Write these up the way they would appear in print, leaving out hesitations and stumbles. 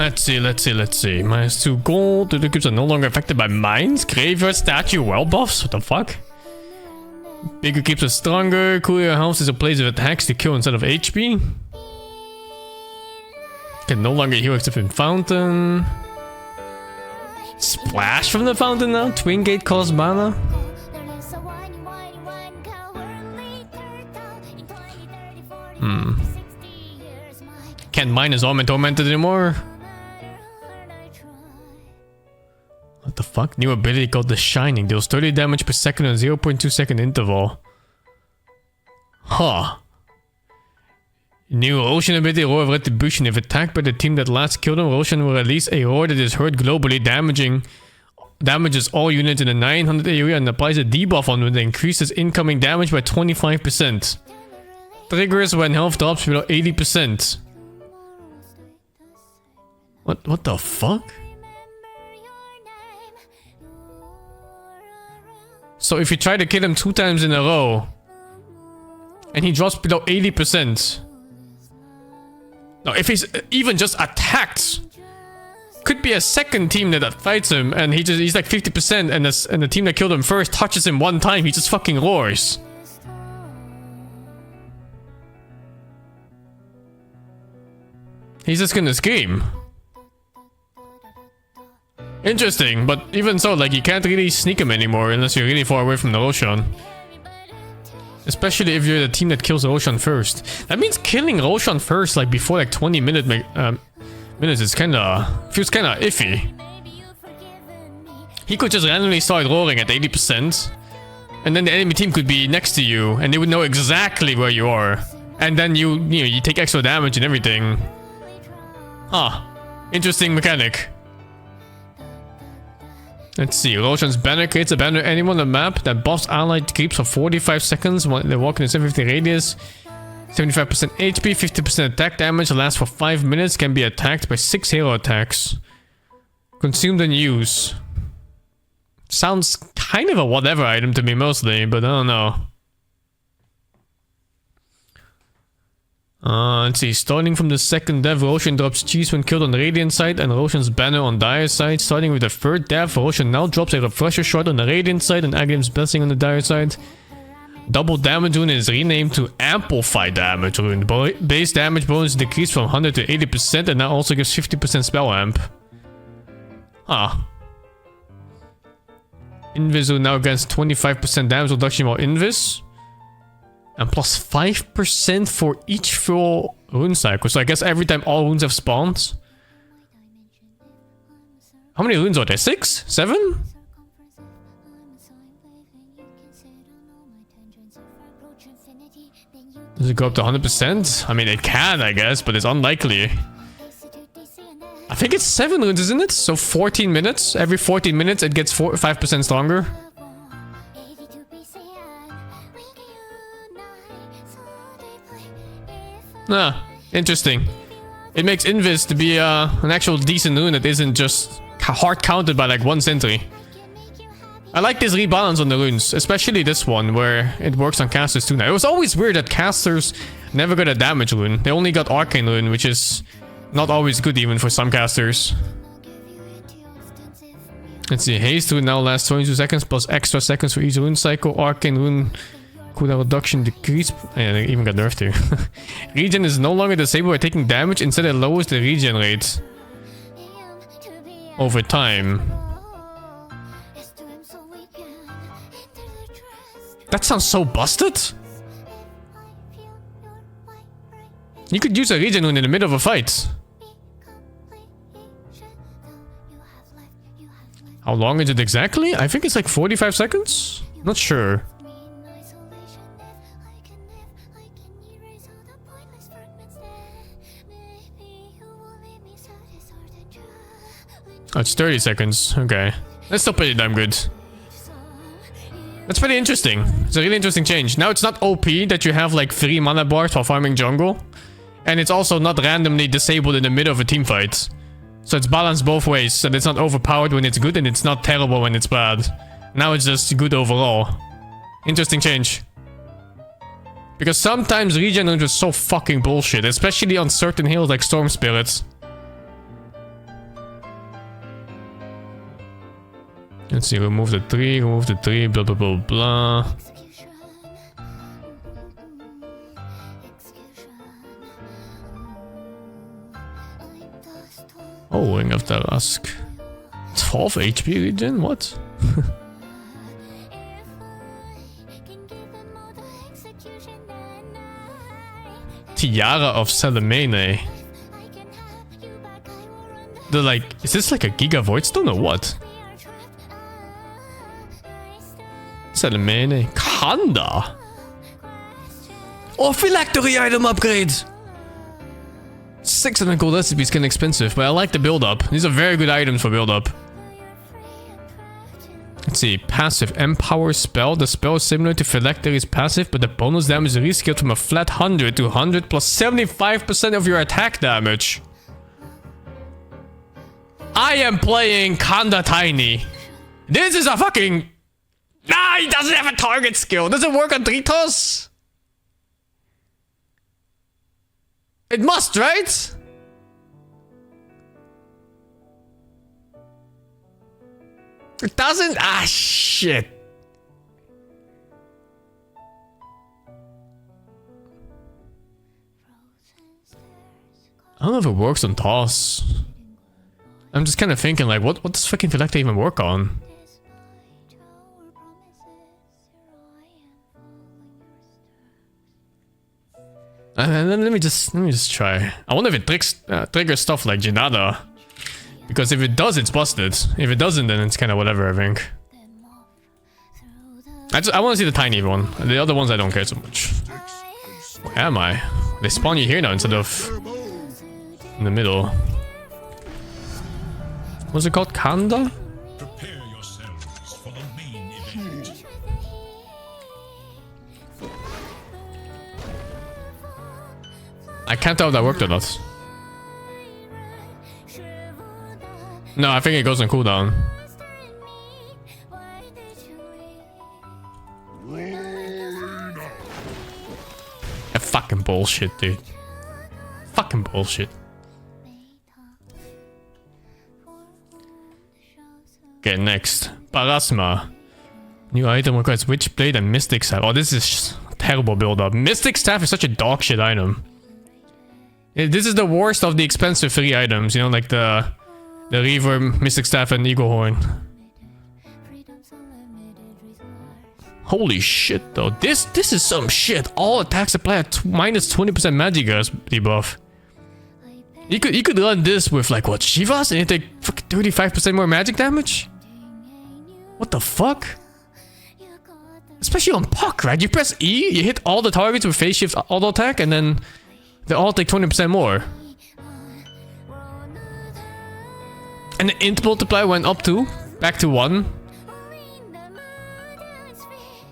Let's see. -2 gold. The cubes are no longer affected by mines. Graveyard statue well buffs. What the fuck? Bigger keeps are stronger. Cooler house is a place of attacks to kill instead of HP. Can no longer heal except in fountain. Splash from the fountain now. Twin gate cost mana. Can't mine his arm and tormented anymore. What the fuck? New ability called The Shining. Deals 30 damage per second on a 0.2 second interval. Huh. New Roshan ability, Roar of Retribution. If attacked by the team that last killed him, Roshan will release a roar that is heard globally, damages all units in the 900 area and applies a debuff on them that increases incoming damage by 25%. Triggers when health drops below 80%. What the fuck? So if you try to kill him 2 times in a row and he drops below 80%. Now if he's even just attacked, could be a second team that fights him and he's like 50% and the team that killed him first touches him 1 time, he just fucking roars. He's just gonna scream. Interesting, but even so, like, you can't really sneak him anymore unless you're really far away from the Roshan. Especially if you're the team that kills Roshan first. That means killing Roshan first, like, before like 20 minutes is feels kinda iffy. He could just randomly start roaring at 80%, and then the enemy team could be next to you, and they would know exactly where you are. And then you take extra damage and everything. Huh. Interesting mechanic. Let's see. Roshan's banner creates a banner anywhere on the map that buffs allied creeps for 45 seconds when they walk in a 750 radius. 75% HP, 50% attack damage, lasts for 5 minutes, can be attacked by 6 hero attacks. Consumed and used. Sounds kind of a whatever item to me mostly, but I don't know. Let's see. Starting from the second death, Roshan drops cheese when killed on the Radiant side and Roshan's banner on Dire side. Starting with the third death, Roshan now drops a refresher shot on the Radiant side and Aghalim's blessing on the Dire side. Double damage rune is renamed to Amplify damage rune. Base damage bonus decreased from 100 to 80% and now also gives 50% spell amp. Huh. Invis rune now grants 25% damage reduction while Invis. And plus 5% for each full rune cycle. So I guess every time all runes have spawned. How many runes are there? 6? 7? Does it go up to 100%? I mean, it can, I guess, but it's unlikely. I think it's 7 runes, isn't it? So 14 minutes. Every 14 minutes, it gets 5% stronger. Ah, interesting. It makes Invis to be an actual decent rune that isn't just hard counted by like 1 sentry. I like this rebalance on the runes, especially this one where it works on casters too now. It was always weird that casters never got a damage rune. They only got arcane rune, which is not always good even for some casters. Let's see, haste rune now lasts 22 seconds plus extra seconds for each rune cycle. Arcane rune cooldown reduction decrease. Yeah, they even got nerfed here. Regen is no longer disabled by taking damage, instead it lowers the regen rate over time. That sounds so busted. You could use a regen rune in the middle of a fight. How long is it exactly? I think it's like 45 seconds? Not sure. Oh, it's 30 seconds. Okay. That's still pretty damn good. That's pretty interesting. It's a really interesting change. Now it's not OP that you have like 3 mana bars while farming jungle. And it's also not randomly disabled in the middle of a team fight. So it's balanced both ways. So it's not overpowered when it's good and it's not terrible when it's bad. Now it's just good overall. Interesting change. Because sometimes regen is just so fucking bullshit. Especially on certain heroes like Storm Spirits. Let's see, remove the 3, blah blah blah blah. Oh, Ring of the Dusk. 12 HP regen? What? Tiara of Salamene. They're like, is this like a Giga Voidstone or what? Salamene. Khanda. Oh, phylactery item upgrade! 600 gold recipes kind of expensive, but I like the build up. These are very good items for build up. Let's see, passive empower spell. The spell is similar to Phylactery's passive, but the bonus damage is rescaled from a flat 100 to 100 plus 75% of your attack damage. I am playing Khanda Tiny. This is a fucking... Nah, he doesn't have a target skill. Does it work on Tritos? It must, right? It doesn't? Ah, shit. I don't know if it works on toss. I'm just kind of thinking, like, what does fucking Phylactery even work on? Let me just try. I wonder if it triggers stuff like Janada. Because if it does, it's busted. If it doesn't, then it's kind of whatever, I think. I want to see the tiny one. The other ones I don't care so much. Where am I? They spawn you here now instead of in the middle. What's it called? Khanda? Prepare yourselves for the main event. I can't tell if that worked or not. No, I think it goes on cooldown. A fucking bullshit, dude. Fucking bullshit. Okay, next. Parasma. New item requires Witchblade and Mystic Staff. Oh, this is terrible build up. Mystic Staff is such a dog shit item. This is the worst of the expensive 3 items, you know, like the Reverb, Mystic Staff, and Eagle Horn. Holy shit, though. This is some shit. All attacks apply at minus 20% magic debuff. You could run this with, like, what, Shivas? And you take fucking 35% more magic damage? What the fuck? Especially on Puck, right? You press E, you hit all the targets with Phase Shift auto attack, and then they all take 20% more. And the int multiplier went up to back to 1.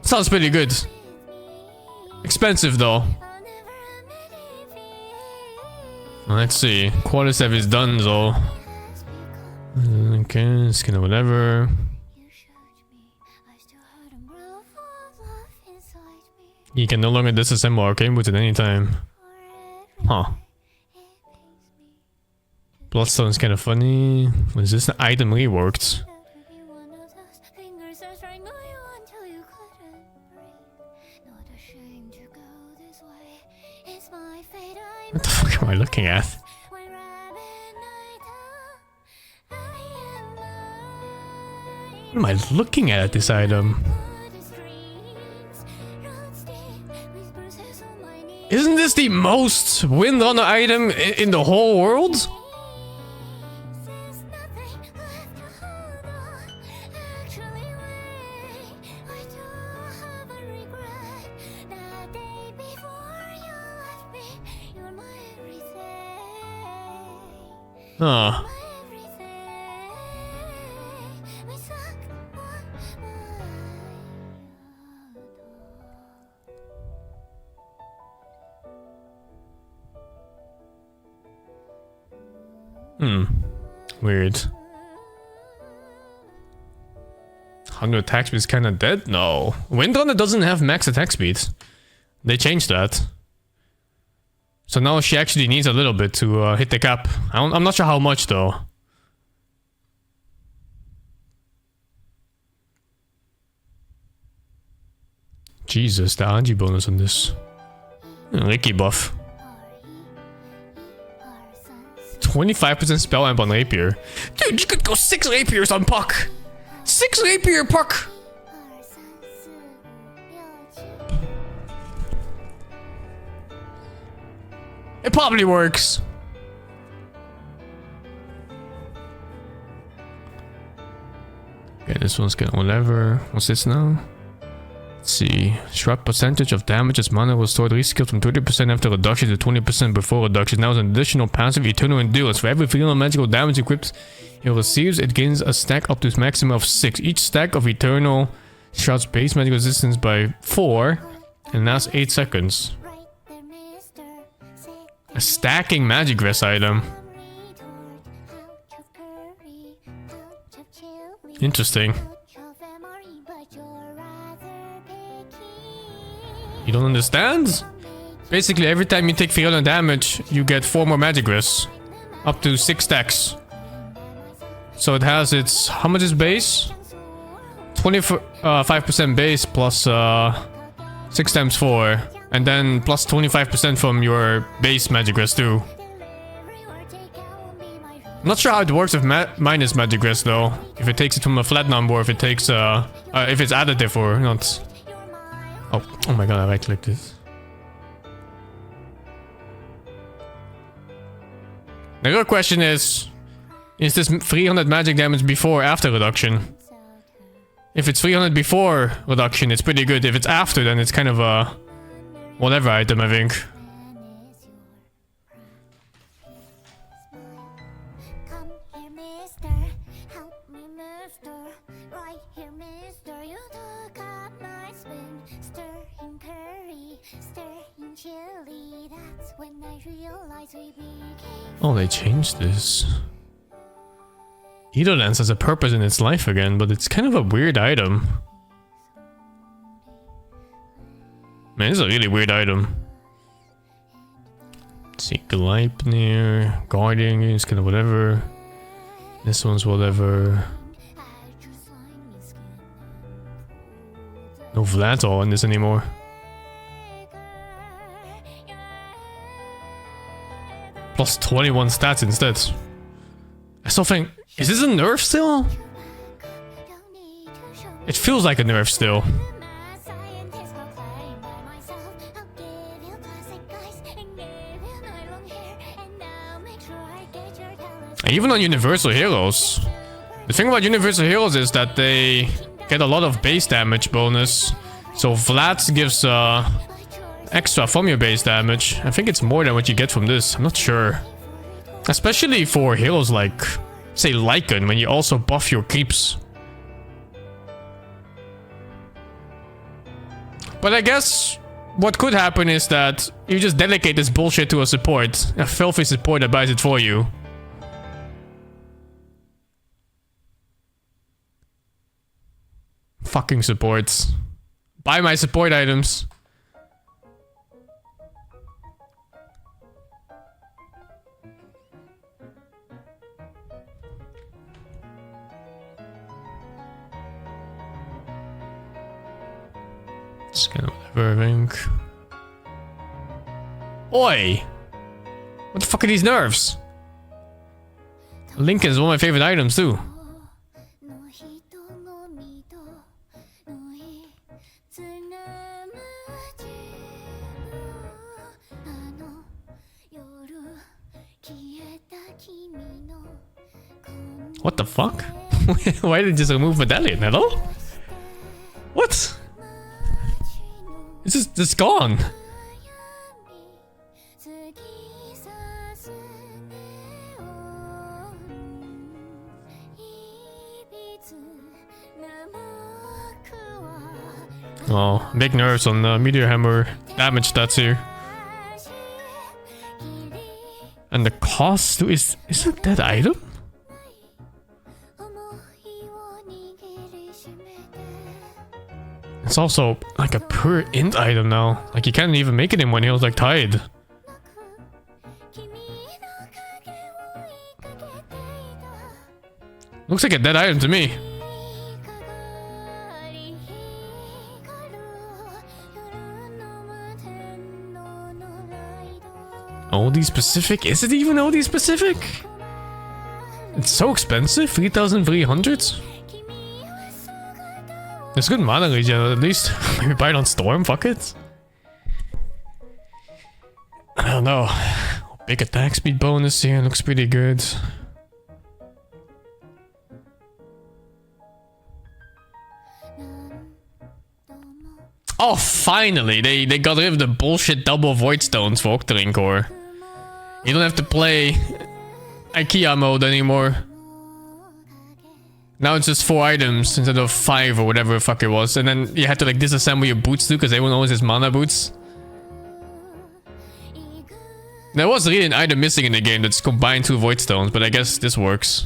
Sounds pretty good. Expensive though. Let's see. Quadriceps is done though. Okay, it's kinda whatever. You can no longer disassemble arcane boots at any time. Huh. Bloodstone is kind of funny. Was this an item reworked? What the fuck am I looking at? What am I looking at this item? Isn't this the most Windrunner item in the whole world? Huh. Weird. 100 attack speed is kinda dead? No. Windrunner doesn't have max attack speed. They changed that. So now she actually needs a little bit to hit the cap. I'm not sure how much though. Jesus, the Anji bonus on this. Ricky buff. 25% spell amp on rapier. Dude, you could go 6 rapiers on Puck. 6 rapier Puck. It probably works. Okay, this one's getting whatever. What's this now? Let's see. Shroud percentage of damage as mana was stored reskilled from 30% after reduction to 20% before reduction. Now it's an additional passive eternal endurance. For every 300 magical damage equipped it receives, it gains a stack up to its maximum of 6. Each stack of eternal shrouds base magic resistance by 4 and lasts 8 seconds. A stacking magic rest item. Interesting. You don't understand? Basically, every time you take 300 damage, you get 4 more magic rests. Up to 6 stacks. So it has its... How much is base? 25% base plus 6 times 4. And then plus 25% from your base magic rest too. I'm not sure how it works with minus magic rest though. If it takes it from a flat number or if it takes if it's additive or not. Oh my god, I right clicked it. The real question is this 300 magic damage before or after reduction? If it's 300 before reduction, it's pretty good. If it's after, then it's kind of a whatever item, I think. Oh, they changed this. Edo Lance has a purpose in its life again, but it's kind of a weird item. Man, it's a really weird item. Let's see, Gleipnir, Guardian, it's kind of whatever. This one's whatever. No Vlad in this anymore. Plus 21 stats instead. I still think... Is this a nerf still? It feels like a nerf still. Even on Universal Heroes. The thing about Universal Heroes is that they get a lot of base damage bonus. So Vlad gives extra from your base damage. I think it's more than what you get from this. I'm not sure. Especially for heroes like, say, Lycan, when you also buff your creeps. But I guess what could happen is that you just delegate this bullshit to a support. A filthy support that buys it for you. Fucking supports. Buy my support items. It's kind of whatever, I think. Oi! What the fuck are these nerfs? Lincoln is one of my favorite items too. What the fuck? Why did it just remove medallion? Hello? What? It's just gone. Oh, big nerfs on the Meteor Hammer damage stats here. And the cost too is it that item? It's also like a pure int item now. Like you can't even make it in when he was like tied. Looks like a dead item to me. OD specific? Is it even OD specific? It's so expensive, 3,300? It's good mana regen at least. Maybe buy it on Storm, fuck it. I don't know. Big attack speed bonus here, looks pretty good. Oh, finally! They got rid of the bullshit double void stones for Octarine Core. You don't have to play IKEA mode anymore. Now it's just 4 items instead of 5 or whatever the fuck it was. And then you had to like disassemble your boots too, because everyone always has mana boots. There was really an item missing in the game that's combined 2 void stones, but I guess this works.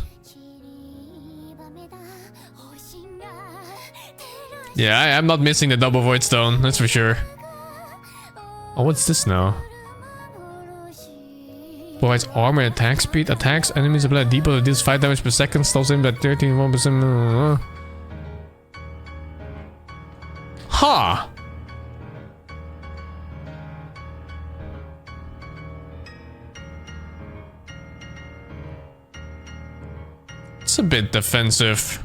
Yeah, I'm not missing the double void stone, that's for sure. Oh, what's this now? Provides armor and attack speed. Attacks enemies apply deeper. Deals 5 damage per second. Stalls in by 13.1%. Ha! It's a bit defensive.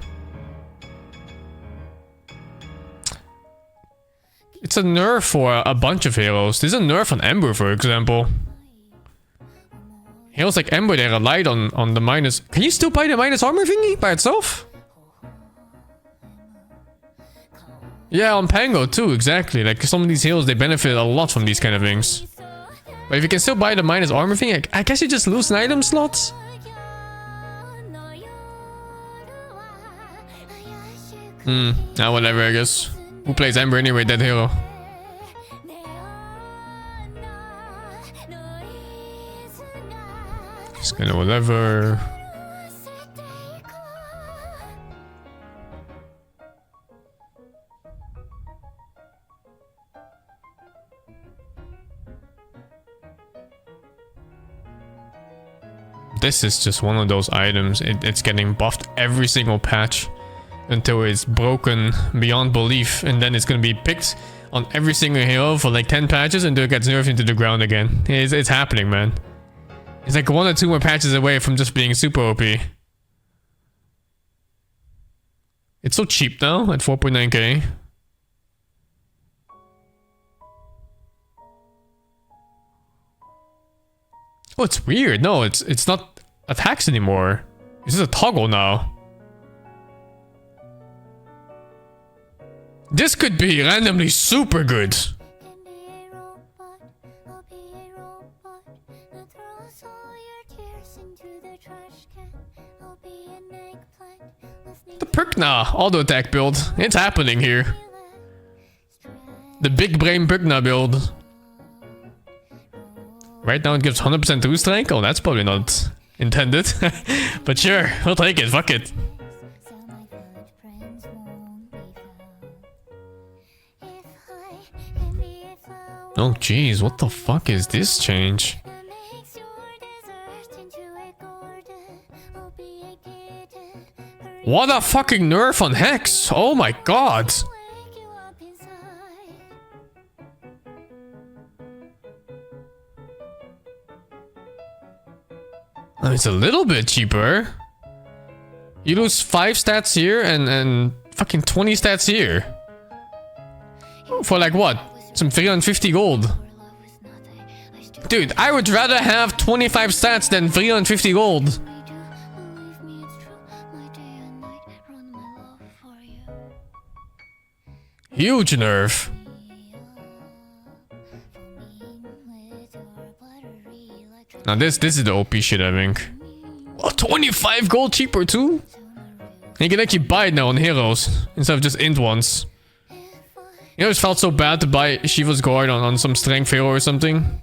It's a nerf for a bunch of heroes. There's a nerf on Ember, for example. Heroes like Ember, they relied on the minus... Can you still buy the minus armor thingy by itself? Yeah, on Pango too, exactly. Like, some of these heroes, they benefit a lot from these kind of things. But if you can still buy the minus armor thing, I guess you just lose an item slot? Nah, whatever, I guess. Who plays Ember anyway, that hero? Just kinda whatever. This is just one of those items. It's getting buffed every single patch until it's broken beyond belief, and then it's gonna be picked on every single hero for like 10 patches until it gets nerfed into the ground again. It's happening, man. It's like 1 or 2 more patches away from just being super OP. It's so cheap now at 4.9k. Oh, it's weird. No, it's not attacks anymore. It's just a toggle now. This could be randomly super good. The Perkna auto attack build. It's happening here. The big brain Perkna build. Right now it gives 100% 2 strength. Oh, that's probably not intended. But sure, we'll take it. Fuck it. Oh jeez, what the fuck is this change? What a fucking nerf on Hex! Oh my god! It's a little bit cheaper. You lose 5 stats here and fucking 20 stats here. For like what? Some 350 gold. Dude, I would rather have 25 stats than 350 gold. Huge nerf. Now this is the OP shit, I think. Oh, 25 gold cheaper too? You can actually buy it now on heroes instead of just int ones. You know, it felt so bad to buy Shivas Guard on some strength hero or something.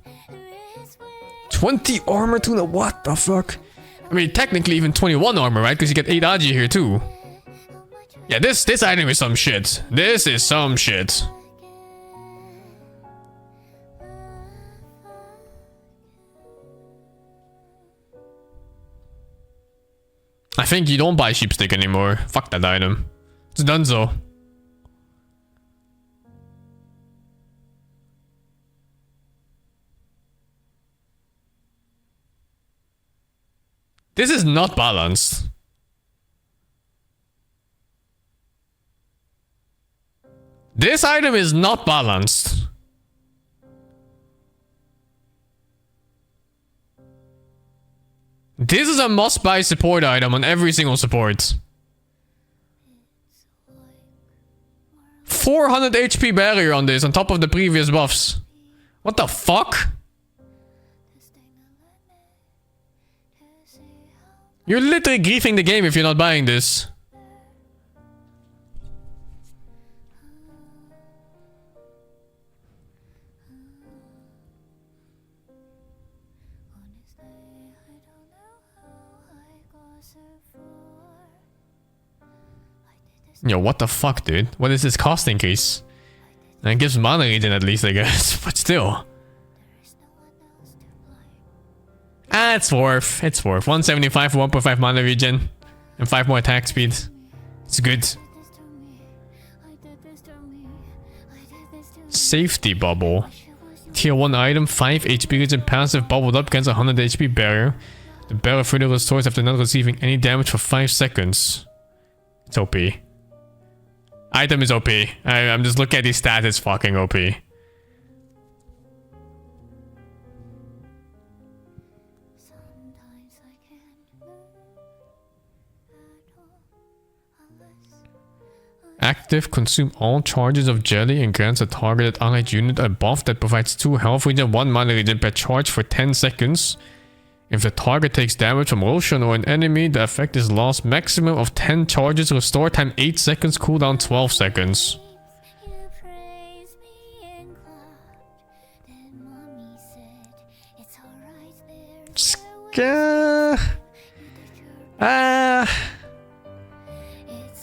20 armor tuna, what the fuck? I mean, technically even 21 armor, right? Because you get 8 Agi here too. Yeah, this item is some shit. This is some shit. I think you don't buy Sheepstick anymore. Fuck that item. It's donezo. This is not balanced. This item is not balanced. This is a must-buy support item on every single support. 400 HP barrier on this on top of the previous buffs. What the fuck? You're literally griefing the game if you're not buying this. Yo, what the fuck, dude? What is this cost increase? And it gives mana regen at least, I guess. But still. Ah, it's worth. It's worth. 175 for 1.5 mana regen. And 5 more attack speed. It's good. Safety bubble. Tier 1 item, 5 HP regen passive bubbled up against a 100 HP barrier. The barrier further restores after not receiving any damage for 5 seconds. It's OP. Item is OP. I'm just looking at these stats, it's fucking OP. Active, consume all charges of jelly and grants a targeted allied unit a buff that provides 2 health regen, 1 mana regen per charge for 10 seconds. If the target takes damage from Roshan or an enemy, the effect is lost. Maximum of 10 charges, restore time 8 seconds, cooldown 12 seconds.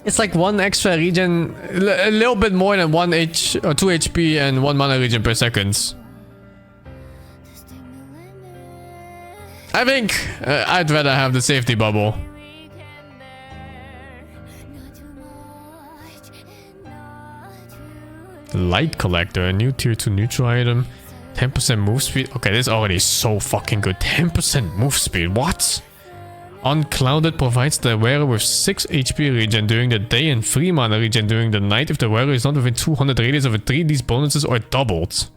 It's like 1 extra regen, a little bit more than 2 HP and 1 mana regen per second. I think I'd rather have the safety bubble. Light collector, a new tier 2 neutral item. 10% move speed. Okay, this is already so fucking good. 10% move speed. What? Unclouded provides the wearer with 6 HP regen during the day and 3 mana regen during the night if the wearer is not within 200 radius of a tree. These bonuses are doubled.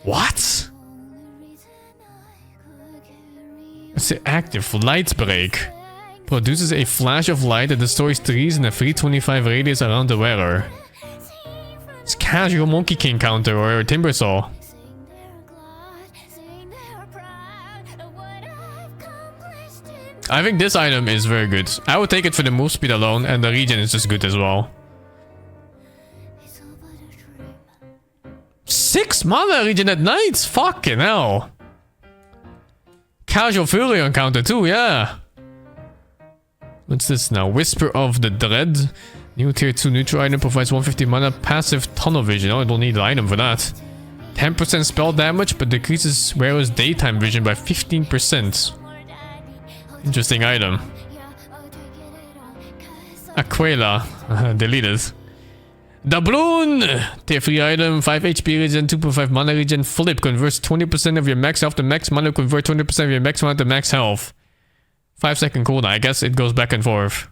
What? It's the active light break. Produces a flash of light that destroys trees in a 325 radius around the wearer. It's casual Monkey King counter or a timber saw. I think this item is very good. I would take it for the move speed alone, and the regen is just good as well. 6 mana regen at night? Fucking hell. Casual Fury on counter too, yeah. What's this now? Whisper of the Dread. New tier 2 neutral item provides 150 mana passive tunnel vision. Oh, I don't need the item for that. 10% spell damage, but decreases wearer's daytime vision by 15%. Interesting item. Aquila. Deleted. Doubloon! Tier 3 item, 5 HP regen, 2.5 mana regen, flip, converts 20% of your max health to max mana, convert 20% of your max mana to max health. 5-second cooldown, I guess it goes back and forth.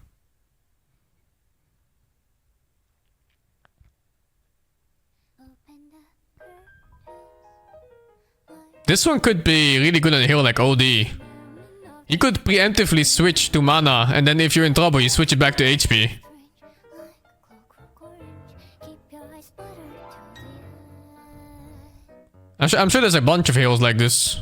This one could be really good on a hero like OD. You could preemptively switch to mana, and then if you're in trouble, you switch it back to HP. I'm sure there's a bunch of heroes like this.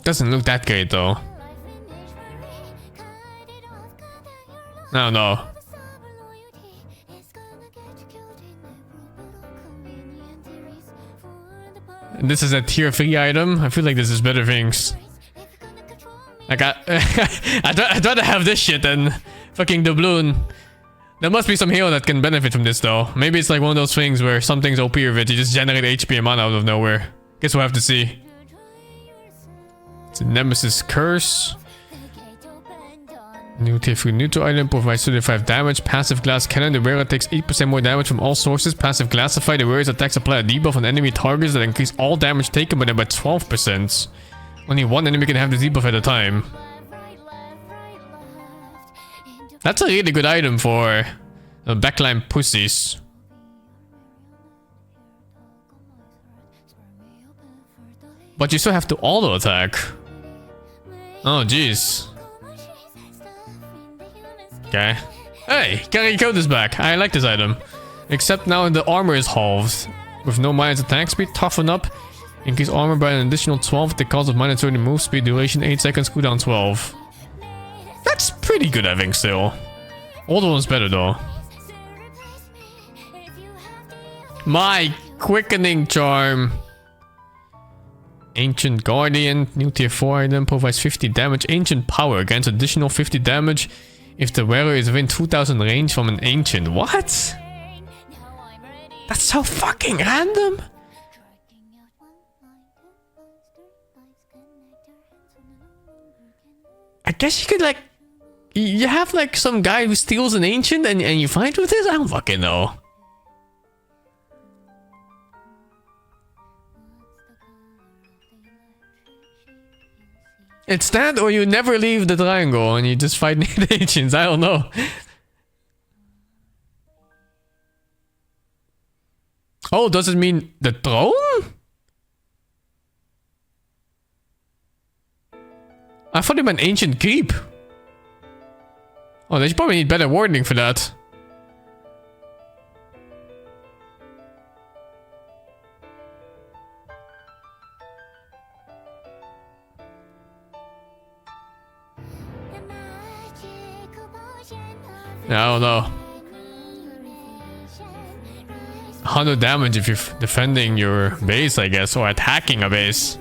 Doesn't look that great though. No. This is a tier 3 item. I feel like this is better things. Like I'd rather have this shit than fucking doubloon. There must be some hero that can benefit from this though. Maybe it's like one of those things where something's OP with it. You just generate HP and mana out of nowhere. Guess we'll have to see. It's a Nemesis Curse. New tier 3 neutral item provides 35 damage. Passive glass cannon. The wearer takes 8% more damage from all sources. Passive glassify. The wearer's attacks apply a debuff on enemy targets that increase all damage taken by them by 12%. Only one enemy can have the debuff at a time. That's a really good item for backline pussies. But you still have to auto attack. Oh jeez. Okay. Hey, Carry Code is back. I like this item. Except now the armor is halved. With no minus attack speed, toughen up. Increase armor by an additional 12 at the cost of minus 30 move speed, duration 8 seconds, cooldown 12. That's pretty good, I think, still. Older one's better though. My quickening charm. Ancient Guardian, new tier 4 item, provides 50 damage. Ancient Power grants additional 50 damage if the wearer is within 2000 range from an ancient. What? That's so fucking random. I guess you could like... You have like some guy who steals an ancient and you fight with this? I don't fucking know. It's that or you never leave the triangle and you just fight the ancients. I don't know. Oh, does it mean the throne? I thought it meant ancient creep. Oh, they should probably need better wording for that. I don't know. 100 damage if you're defending your base, I guess, or attacking a base.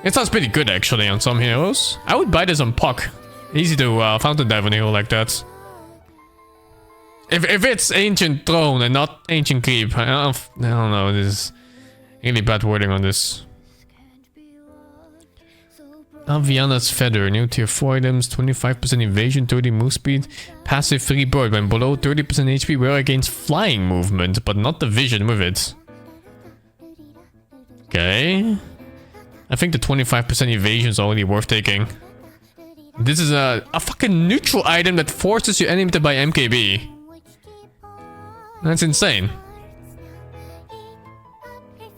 It sounds pretty good actually on some heroes. I would buy this on Puck. Easy to fountain dive on a hero like that. If it's ancient throne and not ancient creep, I don't know. This is really bad wording on this. Aviana's Feather, new tier 4 items, 25% evasion, 30 move speed, passive free bird. When below 30% HP, wearer gains flying movement, but not the vision with it. Okay. I think the 25% evasion is already worth taking. This is a fucking neutral item that forces your enemy to buy MKB. That's insane.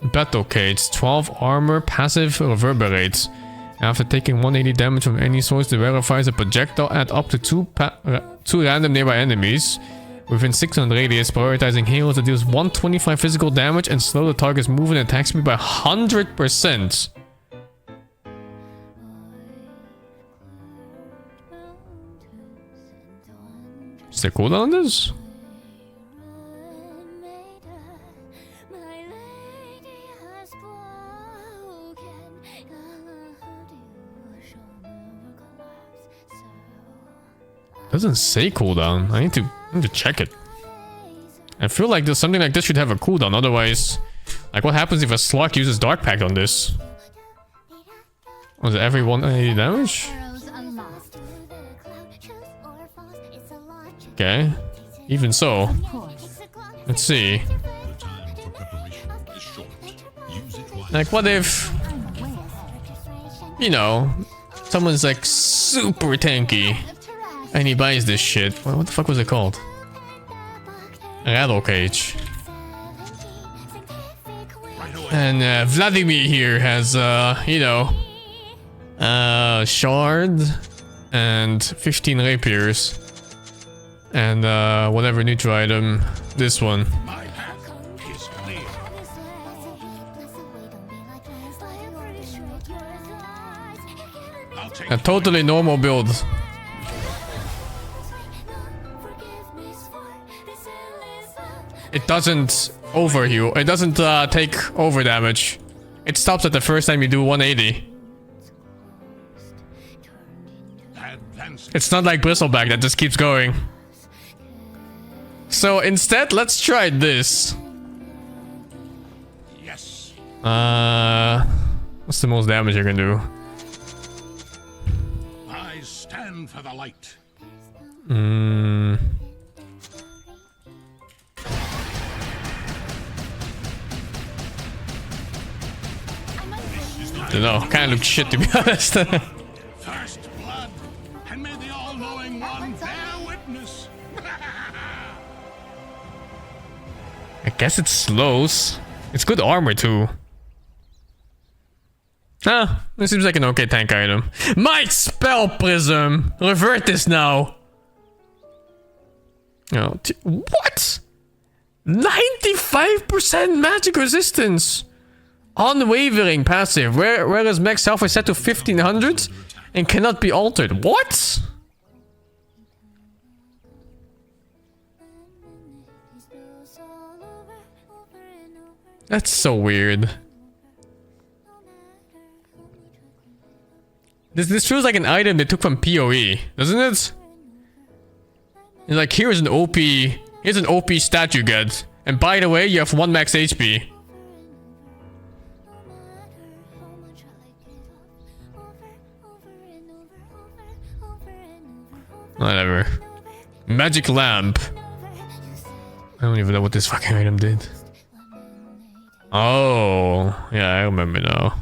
Battle Cage, 12 armor, passive reverberates. After taking 180 damage from any source, the wearer fires a projectile at up to two random nearby enemies within 600 radius, prioritizing heroes that deals 125 physical damage and slow the target's movement and attack speed by 100%. Is there cooldown on this? Doesn't say cooldown. I need to check it. I feel like something like this should have a cooldown. Otherwise, like what happens if a Slug uses Dark Pact on this? Was it every 180 damage? Okay. Even so, let's see. Like what if, you know, someone's like super tanky and he buys this shit. What the fuck was it called? Rattle Cage. And Vladimir here has, you know, shard and 15 rapiers. And whatever neutral item, this one. A totally normal build. It doesn't overheal. It doesn't take over damage. It stops at the first time you do 180. It's not like Bristleback that just keeps going. So instead, let's try this. Yes. What's the most damage you can do? I stand for the light. Hmm. Don't know, kind of looks shit to be honest. First blood, and may the all-knowing one bear witness. I guess it slows. It's good armor too. Ah, this seems like an okay tank item. Might spell prism! Revert this now! Oh, what? 95% magic resistance! Unwavering passive, whereas max health is set to 1500 and cannot be altered. What? That's so weird. This feels like an item they took from PoE, doesn't it? It's like, here's an OP stat you get. And by the way, you have 1 max HP. Whatever. Magic lamp. I don't even know what this fucking item did. Oh, yeah, I remember now.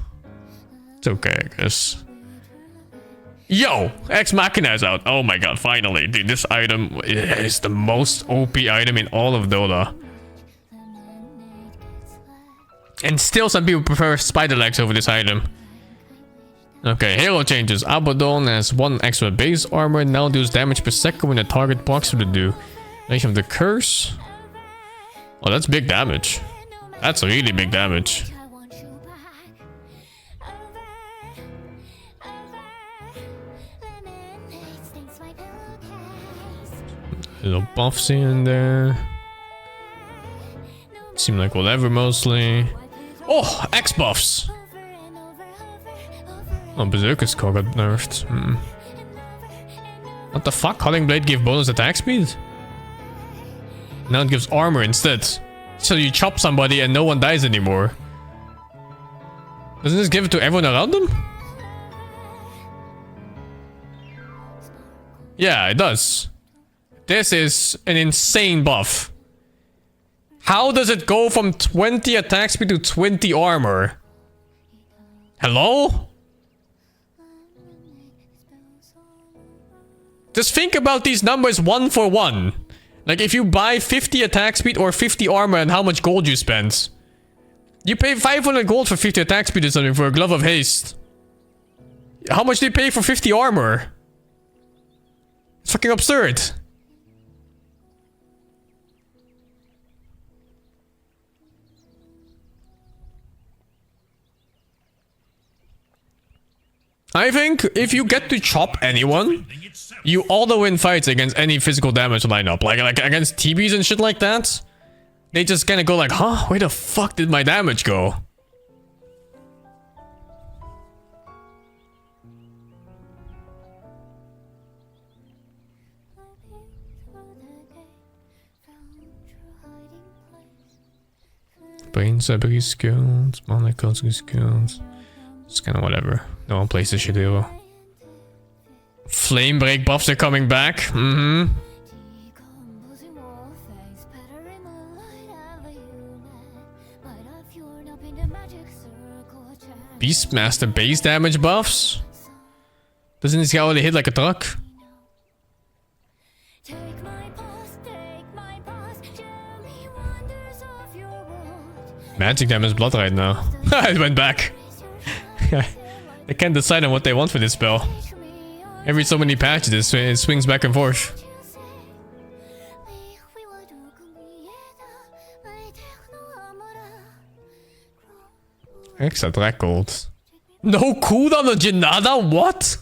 It's okay, I guess. Yo! Ex Machina is out. Oh my god, finally. Dude, this item is the most OP item in all of Dota. And still some people prefer spider legs over this item. Okay, hero changes. Abaddon has 1 extra base armor, now deals damage per second when the target blocks with the duration of the curse. Oh, that's big damage. That's really big damage. Little buffs in there. Seem like whatever mostly. Oh, X buffs. Oh, Berserker's core got nerfed. What the fuck? Cutting Blade gave bonus attack speed? Now it gives armor instead. So you chop somebody and no one dies anymore. Doesn't this give it to everyone around them? Yeah, it does. This is an insane buff. How does it go from 20 attack speed to 20 armor? Hello? Just think about these numbers 1 for 1. Like if you buy 50 attack speed or 50 armor and how much gold you spend. You pay 500 gold for 50 attack speed or something for a glove of haste. How much do you pay for 50 armor? It's fucking absurd. I think if you get to chop anyone, you auto win fights against any physical damage lineup. Like against TBs and shit like that. They just kind of go like, huh? Where the fuck did my damage go? Brain ability skills, mana cosmic skills. It's kind of whatever. No one plays this shit hero. Flame break buffs are coming back. Beastmaster base damage buffs? Doesn't this guy already hit like a truck? Magic damage blood right now. It went back. They can't decide on what they want for this spell. Every so many patches it swings back and forth. Extra track gold. No cooldown on Janada? What?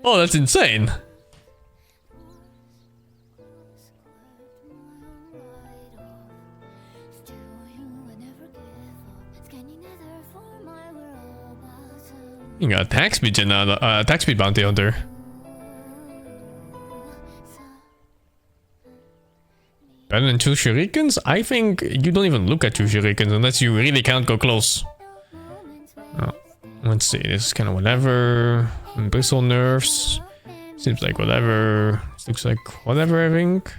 Oh, that's insane. You got attack speed Janada, attack speed bounty hunter. Better than 2 shurikens? I think you don't even look at 2 shurikens unless you really can't go close. Oh, Let's see, this is kind of whatever. Bristle nerfs. Seems like whatever. This looks like whatever, I think.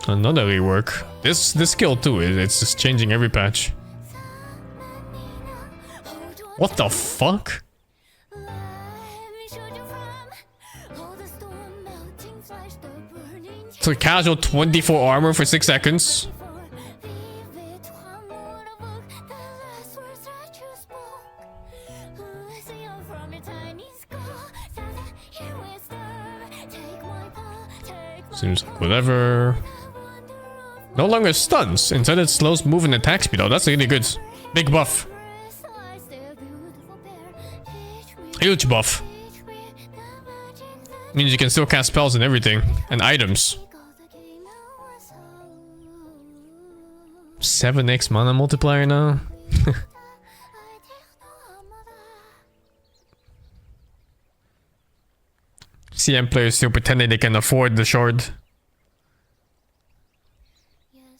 Another rework. This skill too, it's just changing every patch. What the fuck? So casual 24 armor for 6 seconds. Seems like whatever. No longer stuns. Instead it slows move and attack speed. Oh, that's really good. Big buff. Huge buff. Means you can still cast spells and everything. And items. 7x mana multiplier now. CM players still pretending they can afford the shard.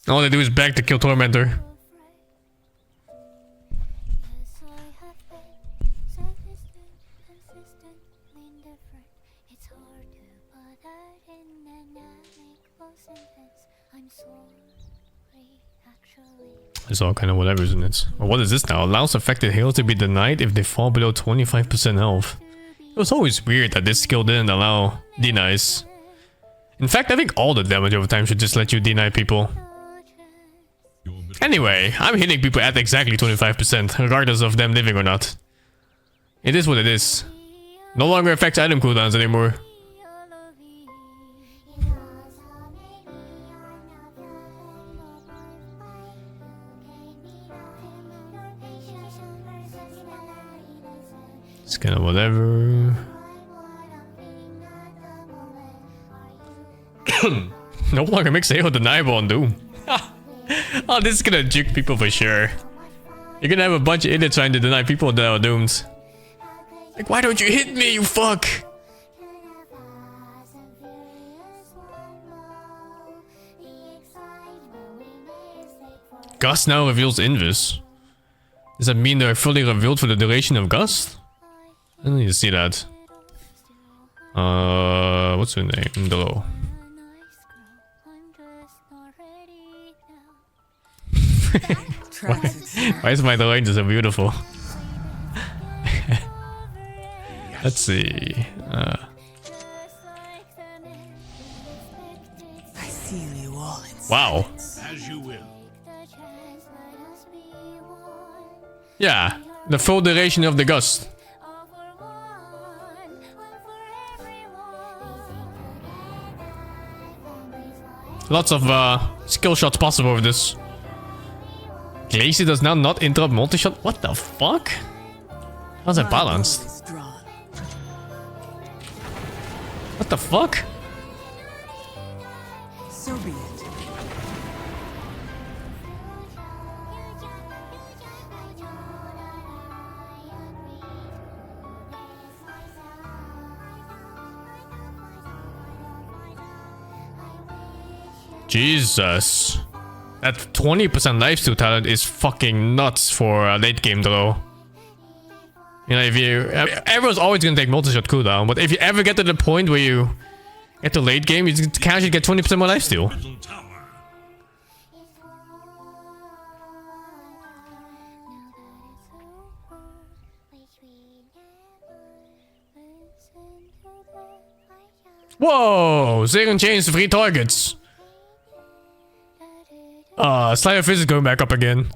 All they do is beg to kill Tormentor. It's all kind of whatever, isn't it? Well, what is this now? Allows affected heroes to be denied if they fall below 25% health. It was always weird that this skill didn't allow denies. In fact, I think all the damage over time should just let you deny people. Anyway, I'm hitting people at exactly 25%, regardless of them living or not. It is what it is. No longer affects item cooldowns anymore. It's kind of whatever. No longer makes AO deniable on Doom. Oh, this is gonna juke people for sure. You're gonna have a bunch of idiots trying to deny people that are doomed. Like, why don't you hit me, you fuck? Gust now reveals Invis. Does that mean they're fully revealed for the duration of Gust? I don't need to see that. What's her name? Below. Why is my range so beautiful? Let's see. Wow. As you will. Yeah, the full duration of the gust. Lots of skill shots possible with this. Glacier does now not interrupt multi-shot. What the fuck? How's that balanced? What the fuck? So be it. Jesus. That 20% lifesteal talent is fucking nuts for a late game though. You know, if you... everyone's always gonna take multi-shot cooldown, but if you ever get to the point where you get to late game, you casually get 20% more lifesteal. Whoa! Zeren changed 3 targets. Slayer Fizz is going back up again.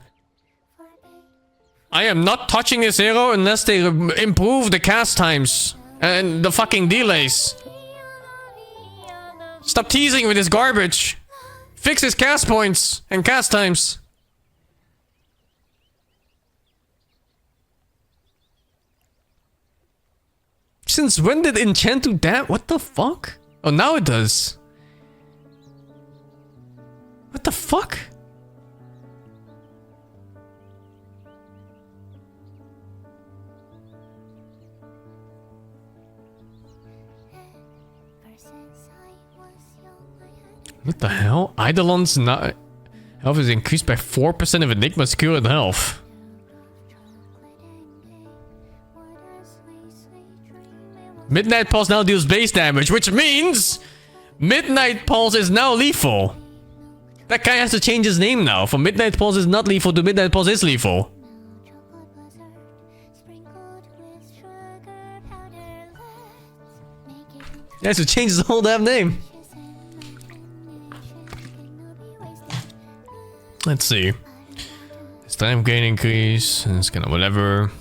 I am not touching this hero unless they improve the cast times and the fucking delays. Stop teasing with this garbage. Fix his cast points and cast times. Since when did enchant do that? What the fuck? Oh, now it does. What the fuck? What the hell? Eidolon's not... Health is increased by 4% of Enigma's current health. Midnight Pulse now deals base damage, which means Midnight Pulse is now lethal. That guy has to change his name now. From Midnight Pulse is not lethal to Midnight Pulse is lethal. He has to change his whole damn name. Let's see. His time gain increase, and it's kind of whatever.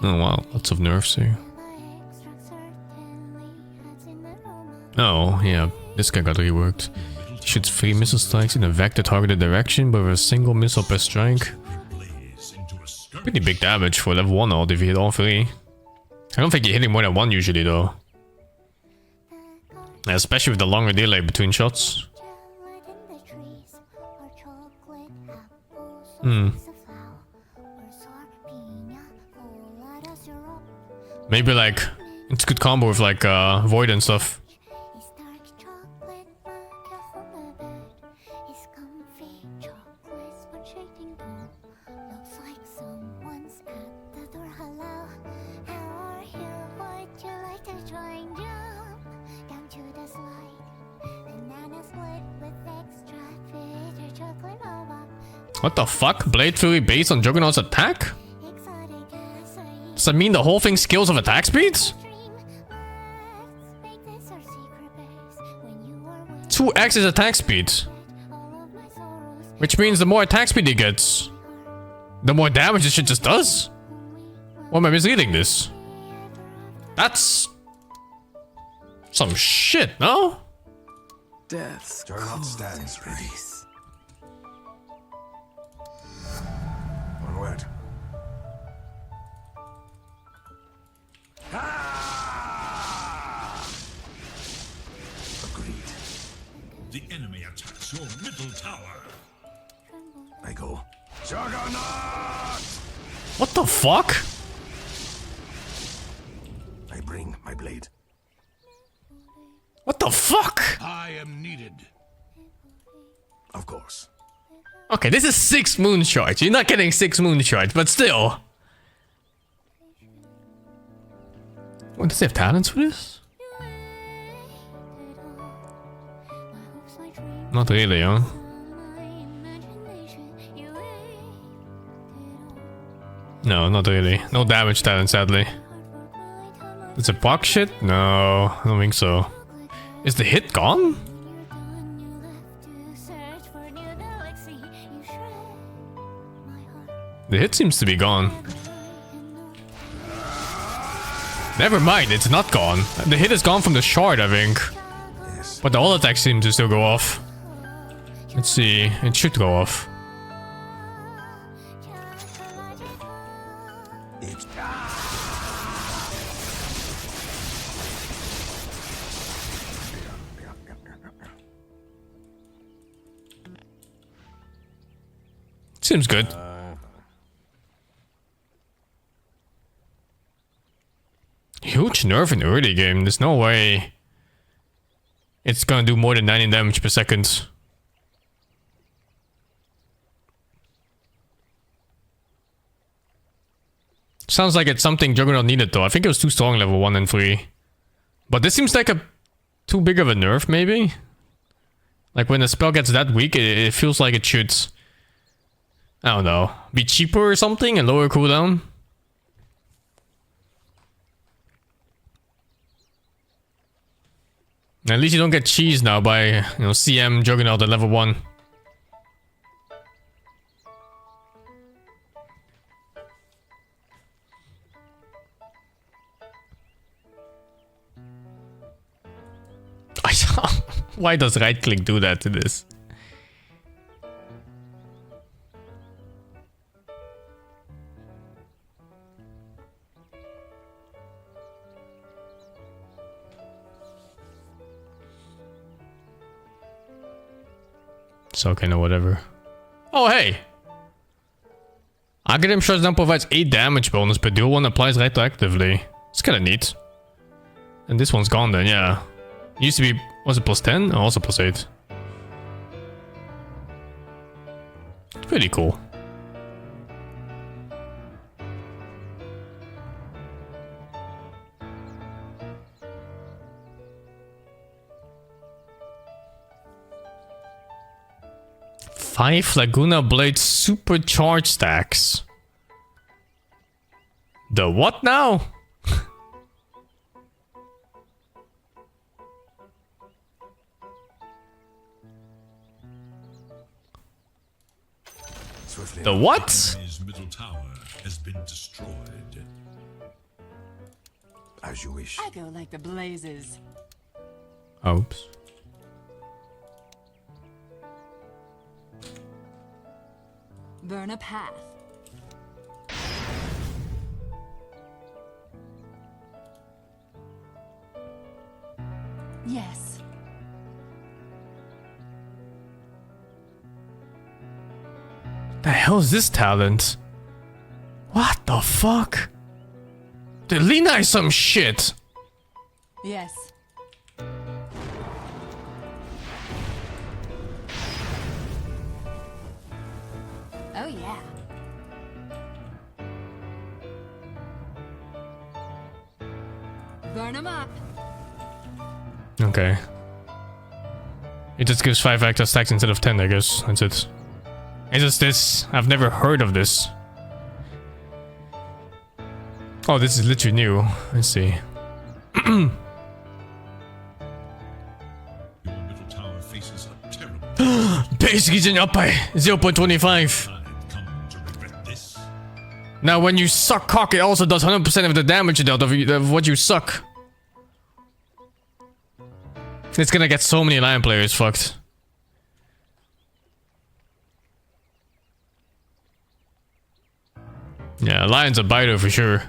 Oh wow, lots of nerfs here. Oh, yeah, this guy got reworked. Shoots 3 missile strikes in a vector targeted direction, but with a single missile per strike. Pretty big damage for level 1 ult if you hit all 3. I don't think you're hitting more than 1 usually though. Especially with the longer delay between shots. Maybe like, it's a good combo with like Void and stuff. What the fuck? Blade Fury based on Juggernaut's attack? Does that mean the whole thing scales of attack speeds? 2x is attack speed. Which means the more attack speed he gets, the more damage this shit just does? Or am I misreading this? That's some shit, no? Death's Juggernaut stands ready. Onward. Agreed. The enemy attacks your middle tower. I go. Juggernaut! What the fuck? I bring my blade. What the fuck? I am needed. Of course. Okay, this is 6 moon shards. You're not getting 6 moon shards, but still. What, does he have talents for this? Not really, huh? No, not really. No damage talent, sadly. Is it block shit? No, I don't think so. Is the hit gone? The hit seems to be gone. Never mind, it's not gone. The hit is gone from the shard, I think. Yes. But the all attacks seem to still go off. Let's see, it should go off. It's Seems good. Huge nerf in early game. There's no way it's gonna do more than 90 damage per second. Sounds like it's something Juggernaut needed though. I think it was too strong level 1 and 3. But this seems like a too big of a nerf maybe? Like when the spell gets that weak, it feels like it should, I don't know, be cheaper or something and lower cooldown. At least you don't get cheesed now by, you know, CM Juggernaut at level 1. Why does right click do that to this? So okay, no, whatever. Oh hey! Abaddon shuts down provides 8 damage bonus, but dual one applies retroactively. It's kinda neat. And this one's gone then, yeah. It used to be Was it plus 10? Oh, also plus 8. Pretty cool. Five Laguna Blade supercharged stacks. The what now? Swiftly. The what? His middle tower has been destroyed. As you wish. I go like the blazes. Oops. Burn a path. Yes. The hell is this talent? What the fuck? The Lina is some shit. Yes. Oh yeah. Burn 'em up. Okay. It just gives 5 extra stacks instead of 10, I guess. That's it. It's just this. I've never heard of this. Oh, this is literally new. Let's see. Your middle tower faces a terrible Base regen up by 0.25. time. Come to regret this. Now, when you suck cock, it also does 100% of the damage dealt of what you suck. It's gonna get so many Lion players fucked. Yeah, Lion's a biter for sure.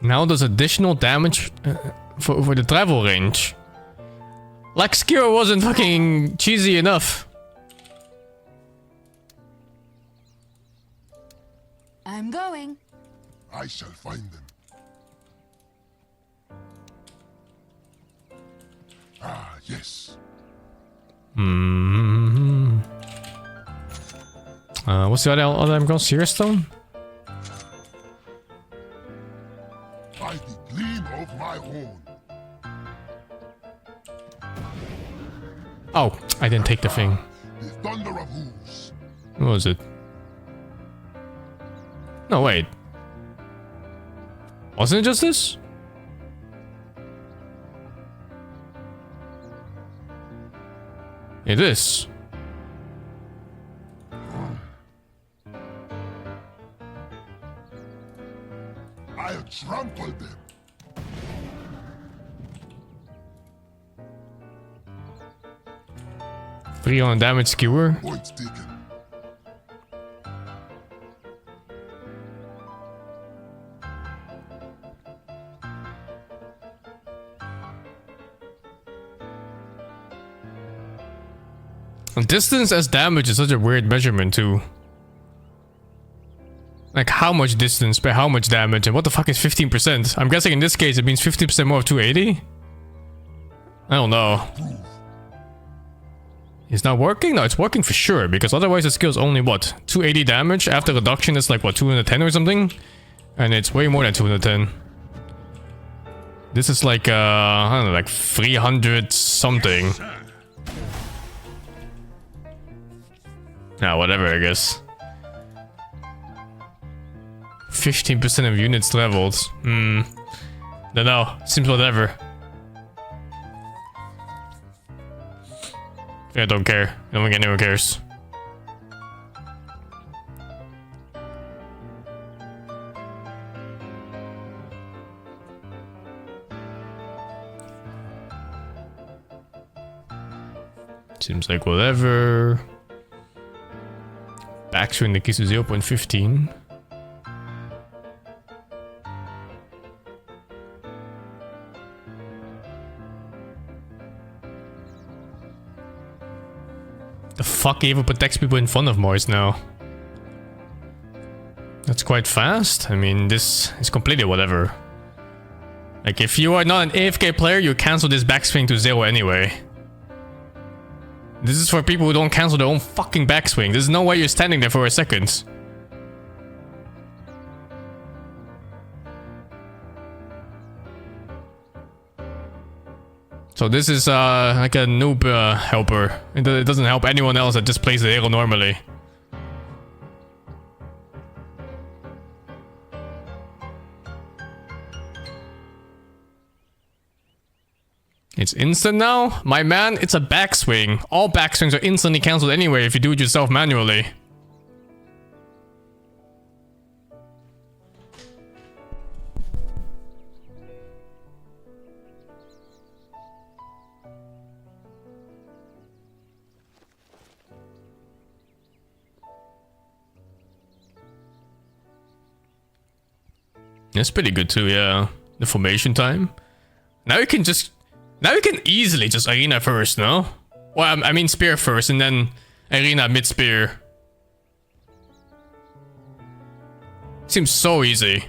Now does additional damage for the travel range. Like skewer wasn't fucking cheesy enough. I'm going. I shall find them. Ah, yes. What's the other I'm called? Seer Stone? By the gleam of my horn. Oh, I didn't take the thing. The thunder of hooves. What was it? No, wait. Wasn't it just this? It is. I'll trample them. Free on damage skewer. Point taken. Distance as damage is such a weird measurement too. Like how much distance by how much damage, and what the fuck is 15%? I'm guessing in this case it means 50% more of 280? I don't know. It's not working? No, it's working for sure, because otherwise the skill's only what? 280 damage? After reduction it's like what, 210 or something? And it's way more than 210. This is like I don't know, like 300 something. Nah, whatever, I guess. 15% of units leveled. Don't know. Seems whatever. I don't care. I don't think anyone cares. Seems like whatever. Backswing the keys to 0.15. The fuck even protects people in front of Mars now? That's quite fast. I mean, this is completely whatever. Like, if you are not an AFK player, you cancel this backswing to 0 anyway. This is for people who don't cancel their own fucking backswing. There's no way you're standing there for a second. So this is like a noob helper. It doesn't help anyone else that just plays the hero normally. It's instant now? My man, it's a backswing. All backswings are instantly cancelled anyway if you do it yourself manually. That's pretty good too, yeah. The formation time. Now you can easily just arena first, no? Well, I mean spear first and then arena mid-spear. Seems so easy.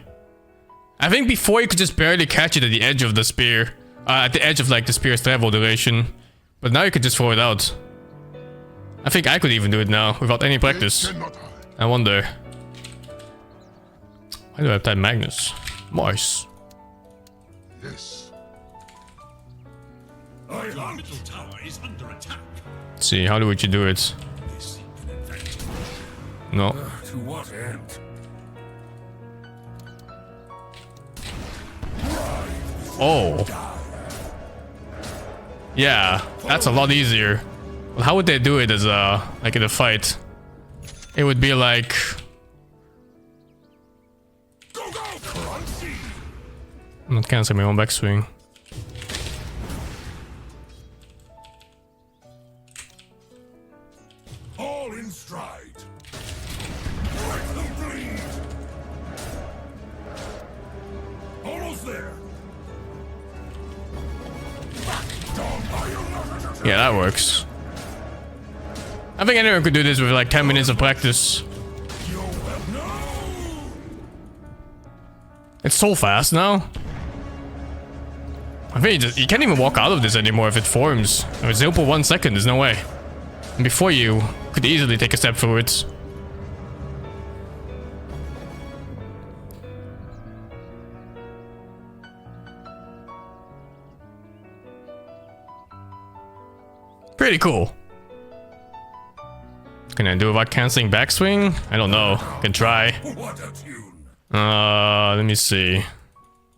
I think before you could just barely catch it at the edge of the spear. At the edge of like the spear's travel duration. But now you could just throw it out. I think I could even do it now without any practice. I wonder. Why do I have type Magnus? Nice. Yes. Our middle tower is under attack. Let's see, how would you do it? No. To what end? Oh. Yeah, that's a lot easier. Well, how would they do it as like in a fight? It would be like... I'm not canceling my own backswing. All in stride. Let them bleed. Almost there. Yeah, that works. I think anyone could do this with like 10 minutes of practice. It's so fast now. I think you can't even walk out of this anymore if it forms. With 0.1 second, there's no way. And before you could easily take a step through it. Pretty cool. Can I do it without canceling backswing? I don't know. Can try. What a tune. Let me see.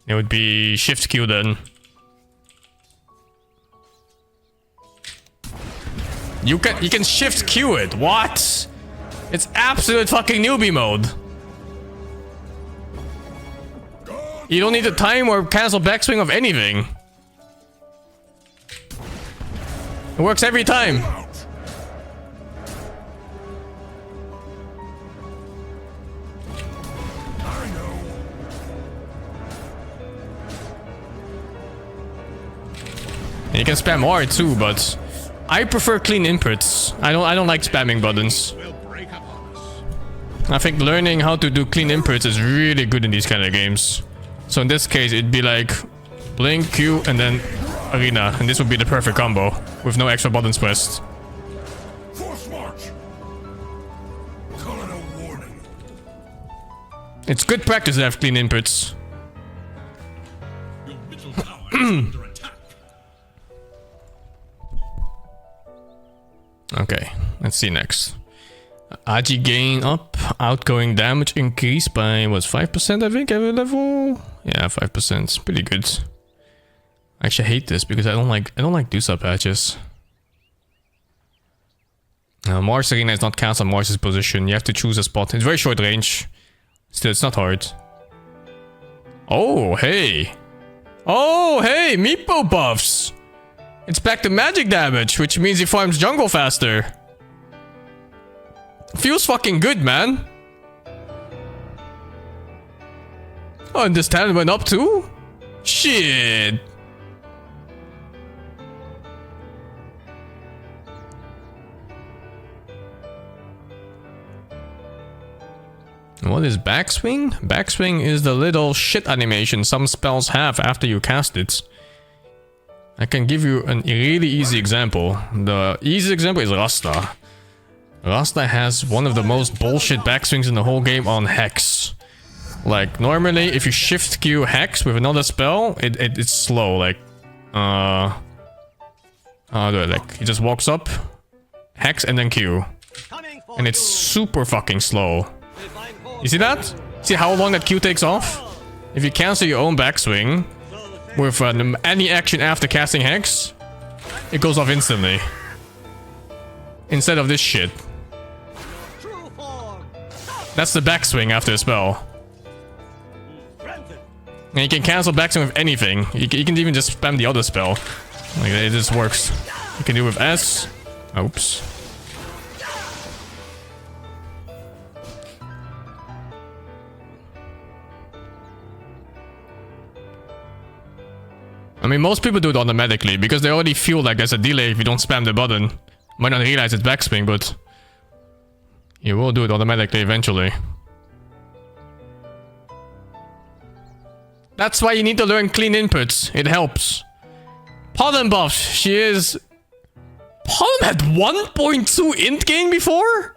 It would be shift Q then. You can shift Q it. What? It's absolute fucking newbie mode. You don't need to time or cancel backswing of anything. It works every time. And you can spam R too, but I prefer clean inputs. I don't like spamming buttons. Will break upon us. I think learning how to do clean inputs is really good in these kind of games. So in this case, it'd be like blink, Q, and then arena, and this would be the perfect combo with no extra buttons pressed. Force march. Call it a warning. It's good practice to have clean inputs. Your middle tower is under attack. Okay, let's see next. AG gain up, outgoing damage increase by was 5% I think every level. Yeah, 5%, pretty good. I actually hate this because I don't like Dusa patches. Mars Arena is not cast on Mars's position. You have to choose a spot. It's very short range. Still, it's not hard. Oh, hey. Oh, hey, Meepo buffs. It's back to magic damage, which means he farms jungle faster. Feels fucking good, man. Oh, and this talent went up too? Shit. What is backswing? Backswing is the little shit animation some spells have after you cast it. I can give you a really easy example. The easy example is Rasta. Rasta has one of the most bullshit backswings in the whole game on Hex. Like, normally, if you shift Q Hex with another spell, it's slow. Like, how do I like? He just walks up, Hex, and then Q. And it's super fucking slow. You see that? See how long that Q takes off? If you cancel your own backswing with any action after casting Hex, it goes off instantly. Instead of this shit. That's the backswing after a spell. And you can cancel backswing with anything. You can even just spam the other spell. Like, it just works. You can do it with S. Oops. I mean, most people do it automatically because they already feel like there's a delay if you don't spam the button. Might not realize it's backswing, but you will do it automatically eventually. That's why you need to learn clean inputs. It helps. Pollen buffs. She is... Pollen had 1.2 int gain before?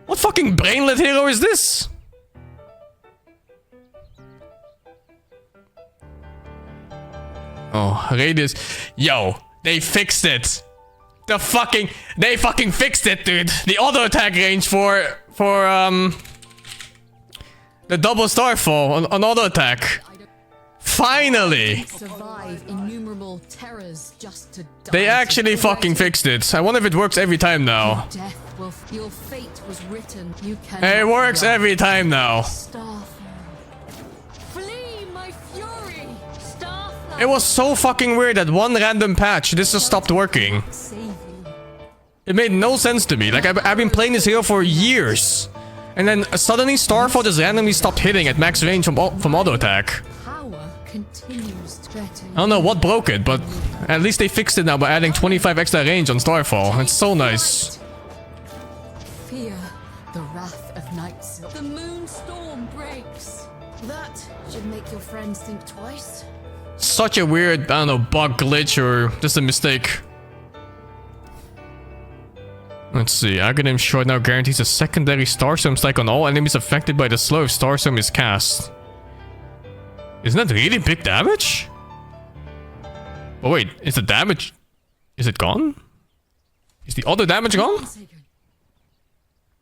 What fucking brainlet hero is this? Oh, Radius. Yo, they fixed it. They fucking fixed it, dude. The auto attack range for the double starfall on auto attack. Finally! They actually fucking fixed it. I wonder if it works every time now. It works every time now. It was so fucking weird that one random patch, this just stopped working. It made no sense to me. Like, I've been playing this hero for years. And then suddenly Starfall just randomly stopped hitting at max range from auto attack. I don't know what broke it, but at least they fixed it now by adding 25 extra range on Starfall. It's so nice. Fear the wrath of night. The moonstorm breaks. That should make your friends think twice. Such a weird, I don't know, bug glitch or just a mistake. Let's see, Aghanim Shroud now guarantees a secondary Starstorm strike on all enemies affected by the slow if Starstorm is cast. Isn't that really big damage? Oh wait, is the damage... Is it gone? Is the other damage gone?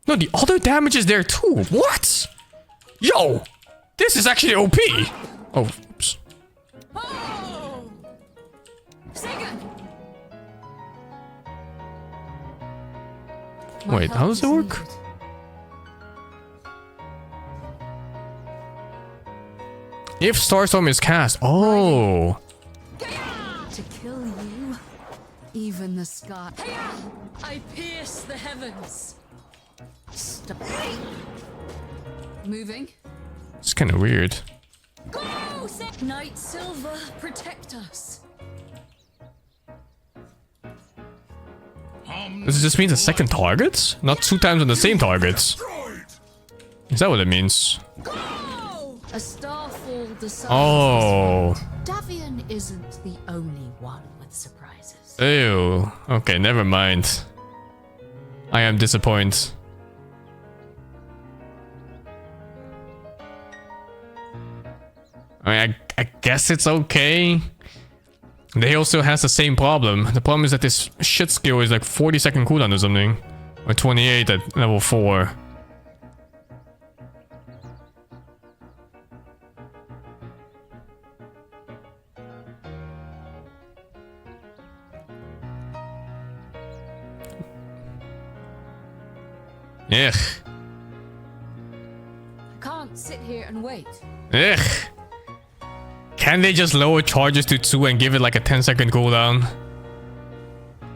No, the other damage is there too. What? Yo! This is actually OP! Oh, oops. Wait, how does it work? If Starstorm is cast, oh. To kill you, even the sky. I pierce the heavens. Stop. Moving. It's kind of weird. Go! Night Silver, protect us. Does it just mean a second target? Not 2 times on the same targets. Is that what it means? A starfall decides. Oh. Davian isn't the only one with surprises. Ew. Okay, never mind. I am disappointed. I mean, I guess it's okay. The heal still has the same problem. The problem is that this shit skill is like 40-second cooldown or something. Or 28 at level 4. Ugh. I can't sit here and wait. Ugh. Can they just lower charges to 2 and give it like a 10-second cooldown?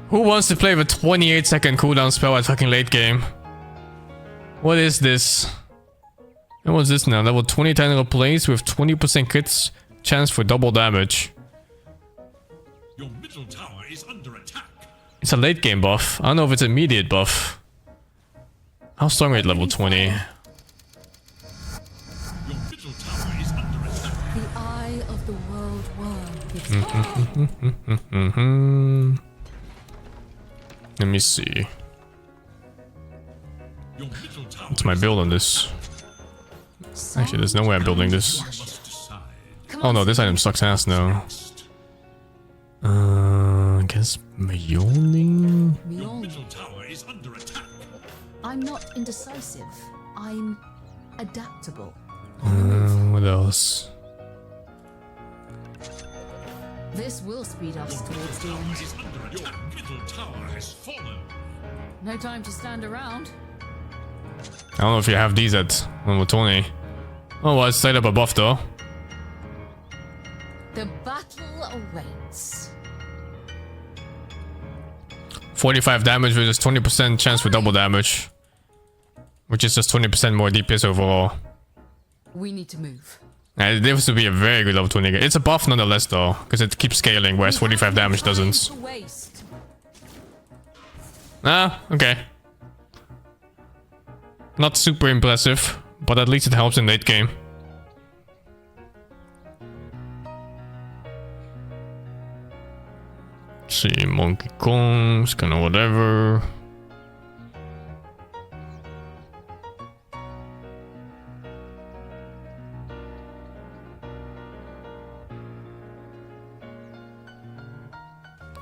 Who wants to play with a 28-second cooldown spell at fucking late game? What is this? And what's this now? Level 20 technical place with 20% crits chance for double damage. Your middle tower is under attack. It's a late game buff. I don't know if it's immediate buff. How strong are you at level 20? Let me see. Your middle tower What's my build on this? Actually, there's no way I'm building this. must decide. Oh no, this item sucks ass now. I guess Mjolnir? Your Mjolnir. middle tower is under attack. I'm not indecisive. I'm adaptable. What else? This will speed us towards the end. Is under attack. Your middle tower has fallen. No time to stand around. I don't know if you have these at level 20. Oh well, it's set up a buff though. The battle awaits. 45 damage versus 20% chance for double damage. Which is just 20% more DPS overall. We need to move. This would be a very good level 20. It's a buff nonetheless though, because it keeps scaling, whereas 45 damage doesn't. To waste. Ah, okay. Not super impressive, but at least it helps in late game. Let's see, Monkey Kong's kinda whatever.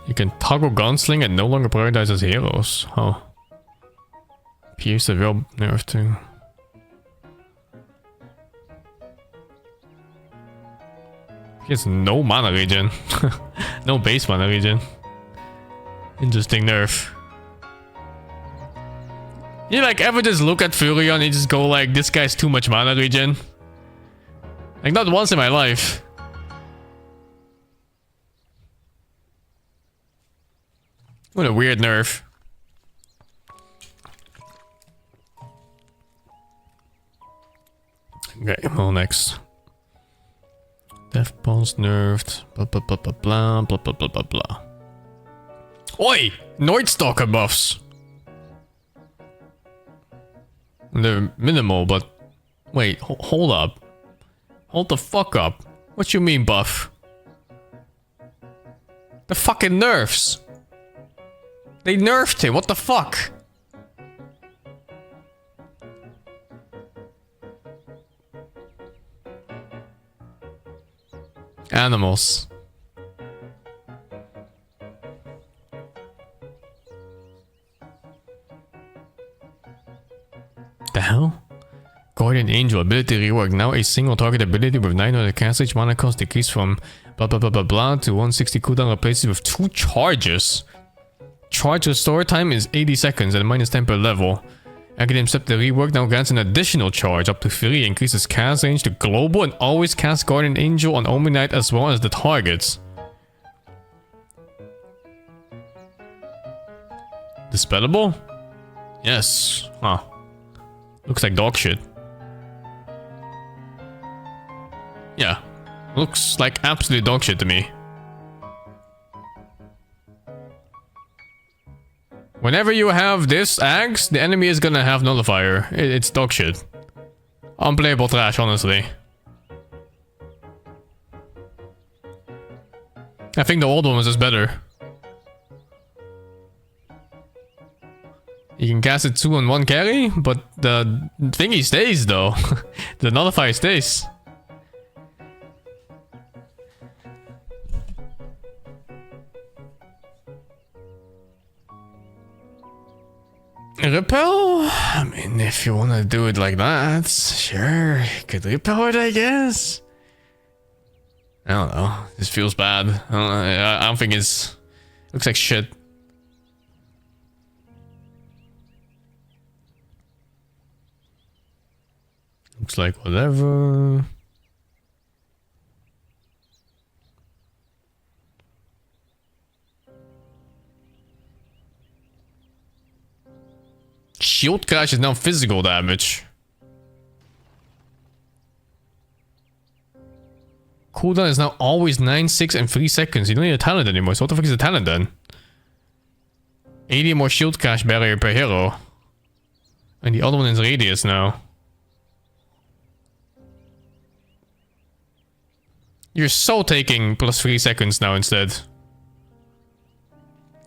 You can toggle Gunsling and no longer prioritizes heroes. Huh. Pierce the real nerf too. He has no mana regen. No base mana regen. Interesting nerf. You like ever just look at Furion and you just go like, this guy's too much mana regen? Like not once in my life. What a weird nerf. Okay, well next. Death Pulse nerfed. Blah blah blah blah blah blah blah blah blah blah. Oi! Noidstalker buffs! They're minimal, but... Wait, hold up. Hold the fuck up. What you mean buff? The fucking nerfs! They nerfed him, what the fuck? Animals. The hell? Guardian Angel ability rework. Now a single target ability with 900 castage mana cost decreased from blah blah blah blah blah to 160 cooldown replaces with 2 charges. Charge restore time is 80 seconds and minus 10 per level. Academic Scepter rework now grants an additional charge up to 3, increases cast range to global and always cast Guardian Angel on Omniknight as well as the targets. Dispellable? Yes. Huh. Looks like dog shit. Yeah. Looks like absolute dog shit to me. Whenever you have this axe, the enemy is gonna have nullifier. It's dog shit. Unplayable trash, honestly. I think the old one was just better. You can cast it 2 on 1 carry, but the thingy stays though. The nullifier stays. Repel? I mean, if you wanna do it like that, sure, you could repel it, I guess. I don't know. This feels bad. I don't think it's... Looks like shit. Looks like whatever. Shield crash is now physical damage. Cooldown is now always 9, 6, and 3 seconds. You don't need a talent anymore, so what the fuck is a talent then? 80 more shield crash barrier per hero. And the other one is radius now. You're so taking plus 3 seconds now instead.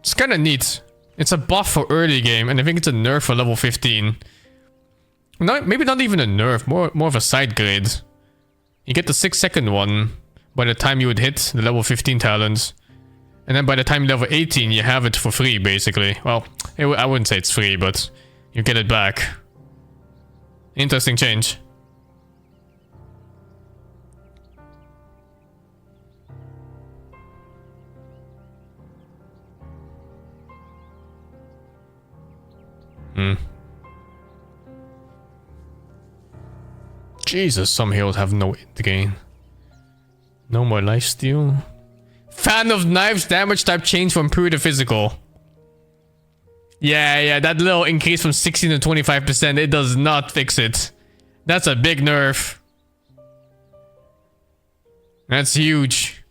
It's kind of neat. It's a buff for early game, and I think it's a nerf for level 15. No, maybe not even a nerf, more of a side grade. You get the 6-second one by the time you would hit the level 15 talent. And then by the time level 18, you have it for free, basically. Well, I wouldn't say it's free, but you get it back. Interesting change. Jesus, some heroes have no int gain. No more lifesteal. Fan of knives, damage type change from pure to physical. Yeah, that little increase from 16 to 25%, it does not fix it. That's a big nerf. That's huge.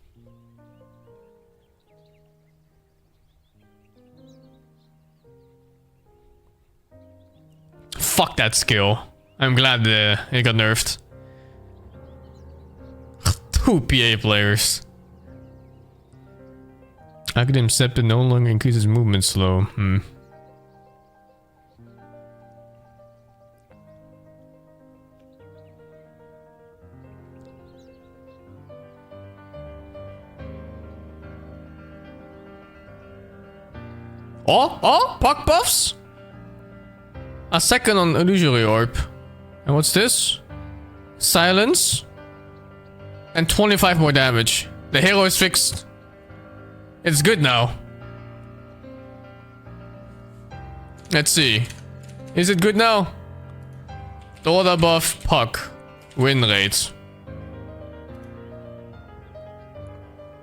Fuck that skill. I'm glad it got nerfed. 2 PA players. Academic Scepter no longer increases movement slow. Oh, puck buffs? A second on Illusory Orb. And what's this? Silence. And 25 more damage. The hero is fixed. It's good now. Let's see. Is it good now? Dota buff, puck. Win rate.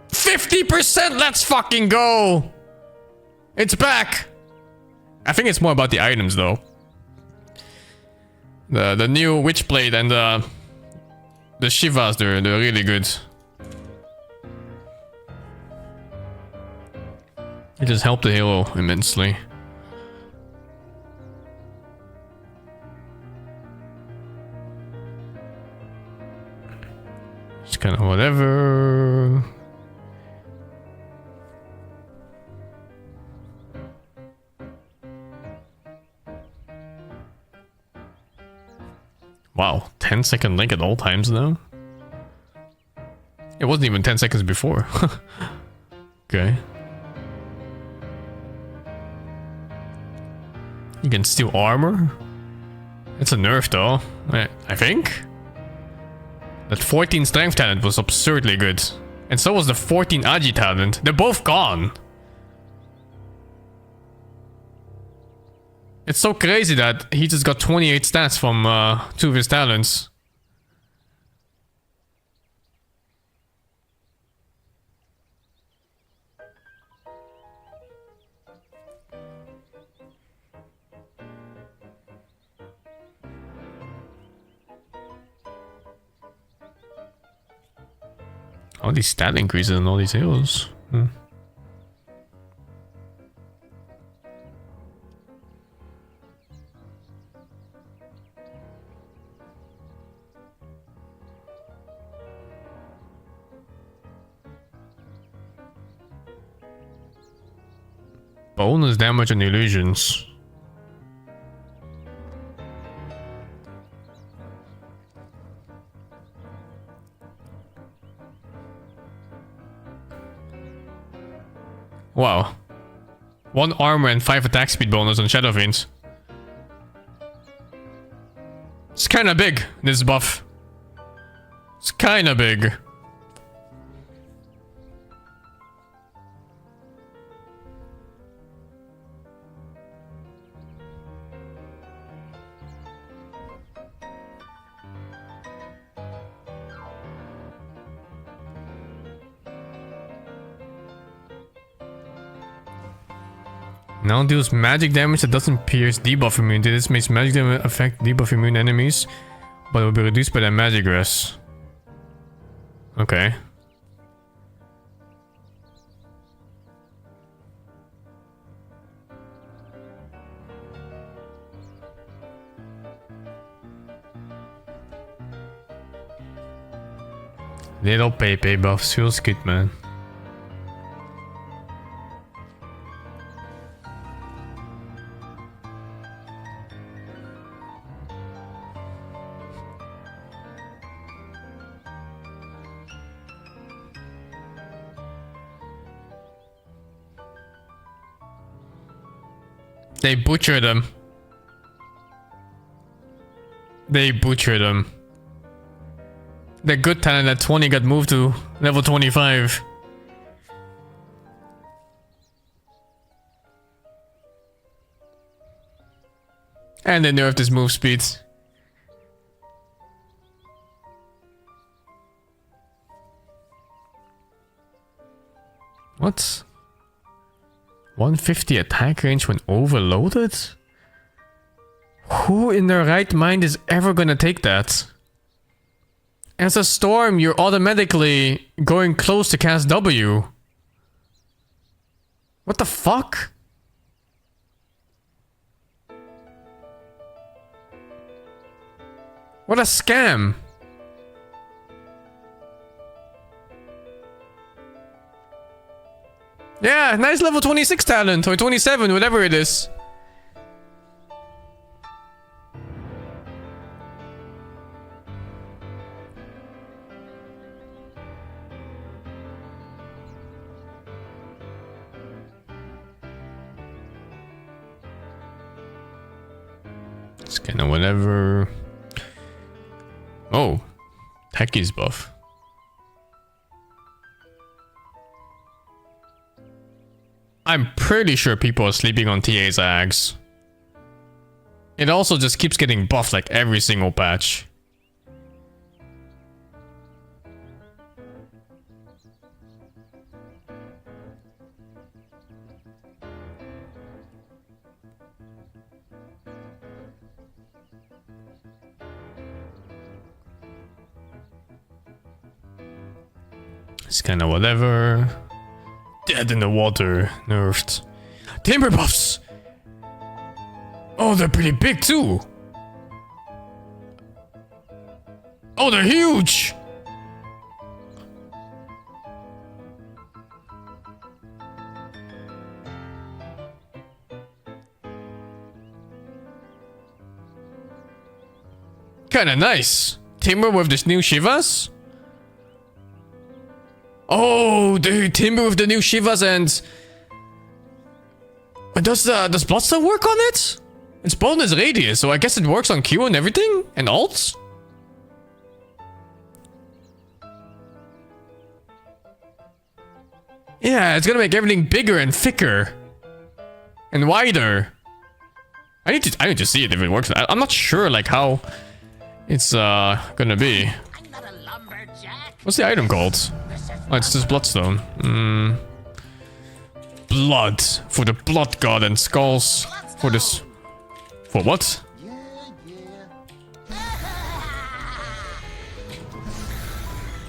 50%! Let's fucking go! It's back! I think it's more about the items though. The new Witchblade and the Shivas, they're really good. It just helped the hero immensely. It's kind of whatever. Wow, 10-second link at all times now? It wasn't even 10 seconds before. Okay. You can steal armor? It's a nerf though, I think? That 14 strength talent was absurdly good. And so was the 14 Agi talent. They're both gone. It's so crazy that he just got 28 stats from 2 of his talents. All these stat increases in all these heroes. Bonus damage on illusions. Wow. 1 armor and 5 attack speed bonus on Shadow Fiends. It's kinda big, this buff. It's kinda big. Now deals magic damage that doesn't pierce debuff immunity. This makes magic damage affect debuff immune enemies, but it will be reduced by their magic rest. Okay. Little Pepe buffs feels good, man. They butchered him. They butchered him. The good talent at 20 got moved to level 25. And they nerfed his move speed. What? 150 attack range when overloaded? Who in their right mind is ever gonna take that? As a storm, you're automatically going close to cast W. What the fuck? What a scam. Yeah, nice level 26 talent, or 27, whatever it is. It's kinda whatever. Oh, Techie's buff. I'm pretty sure people are sleeping on TA's Ags. It also just keeps getting buffed like every single patch. It's kinda whatever. Dead in the water, nerfed. Timber buffs! Oh, they're pretty big too! Oh, they're huge! Kinda nice. Timber with this new Shivas? Oh, dude, Timber with the new Shivas and... Does Bloodstone work on it? It's bonus radius, so I guess it works on Q and everything? And ults? Yeah, it's gonna make everything bigger and thicker. And wider. I need to see it if it works. I'm not sure, like, how it's gonna be. What's the item called? Oh, it's just Bloodstone. Blood. For the blood god and skulls. For this... For what?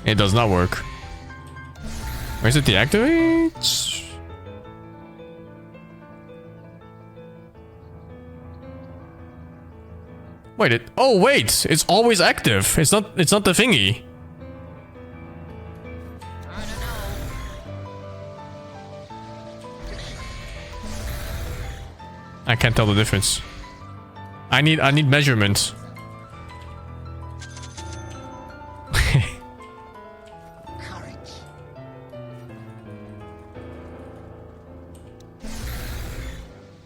It does not work. Where is it deactivate? Wait, it... Oh, wait! It's always active. It's not the thingy. I can't tell the difference. I need measurement.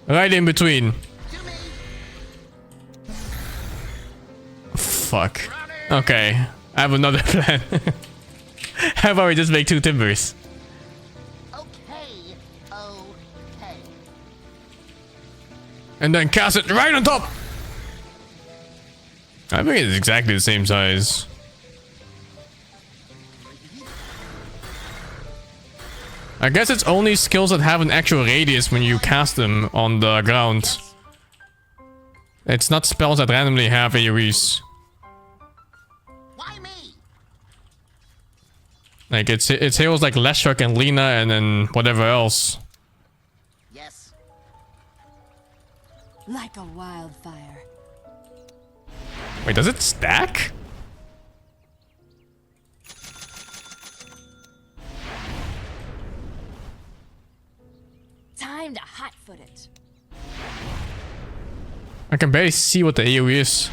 Right in between. Fuck. Okay. I have another plan. How about we just make 2 timbers? And then cast it right on top! I think it's exactly the same size. I guess it's only skills that have an actual radius when you cast them on the ground. It's not spells that randomly have AoEs. Why me? Like it's heroes like Leshuk and Lena and then whatever else. Like a wildfire. Wait, does it stack? hat for it. I can barely see what the AoE is.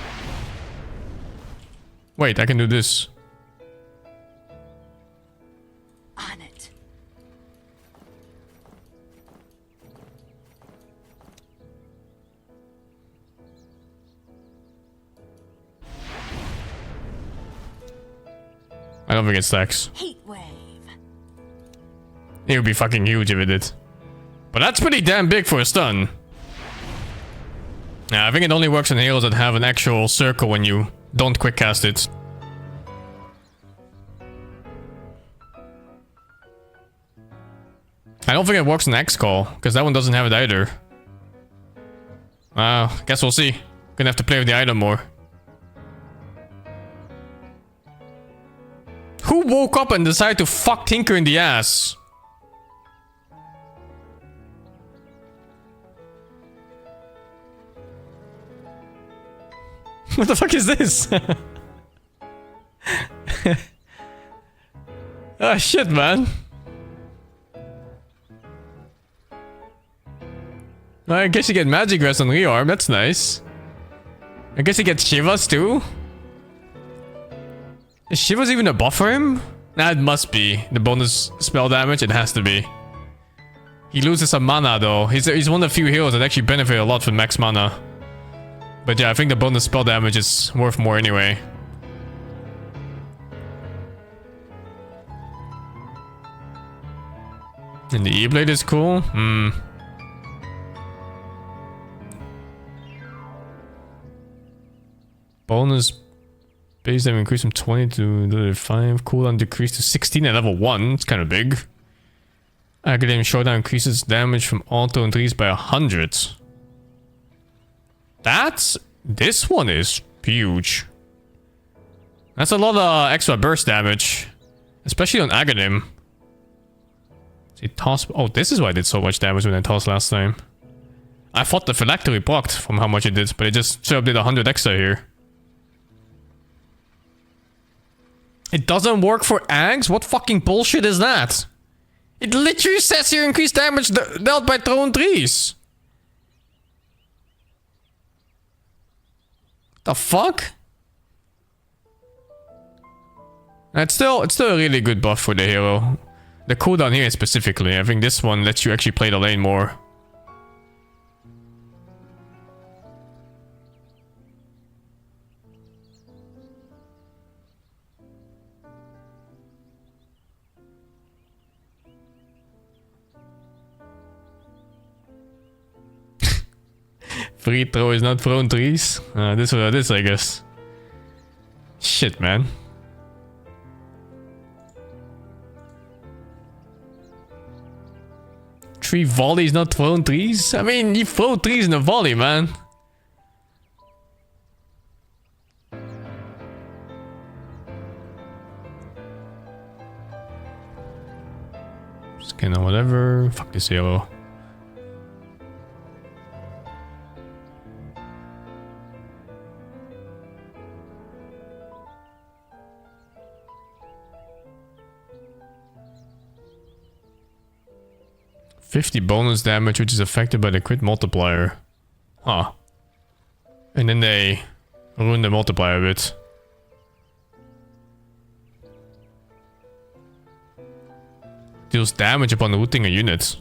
Wait, I can do this. On it. I don't think it stacks. Heat wave. It would be fucking huge if it did. But that's pretty damn big for a stun. Yeah, I think it only works on heroes that have an actual circle when you don't quick cast it. I don't think it works on X-Call, because that one doesn't have it either. Guess we'll see. Gonna have to play with the item more. Who woke up and decided to fuck Tinker in the ass? What the fuck is this? Ah, shit, man. I guess you get magic rest on rearm, that's nice. I guess you get Shivas too? Is Shivas even a buff for him? Nah, it must be. The bonus spell damage, it has to be. He loses some mana though. He's one of the few heroes that actually benefit a lot from max mana. But yeah, I think the bonus spell damage is worth more anyway. And the E-Blade is cool? Bonus base damage increased from 20 to 5. Cooldown decreased to 16 at level 1. It's kind of big. Academic Showdown increases damage from auto and threes by 100. This one is huge. That's a lot of extra burst damage. Especially on Abaddon. Oh, this is why I did so much damage when I tossed last time. I thought the phylactery blocked from how much it did, but it just straight up did 100 extra here. It doesn't work for Ags? What fucking bullshit is that? It literally says here increased damage dealt by thrown trees. The fuck? It's still a really good buff for the hero. The cooldown here specifically, I think this one lets you actually play the lane more. Free throw is not thrown trees. This is what it is, I guess. Shit, man. Three volleys, not thrown trees? I mean, you throw trees in a volley, man. Skin or whatever. Fuck this hero. $50 bonus damage, which is affected by the crit multiplier. Huh. And then they ruin the multiplier a bit. Deals damage upon looting a unit.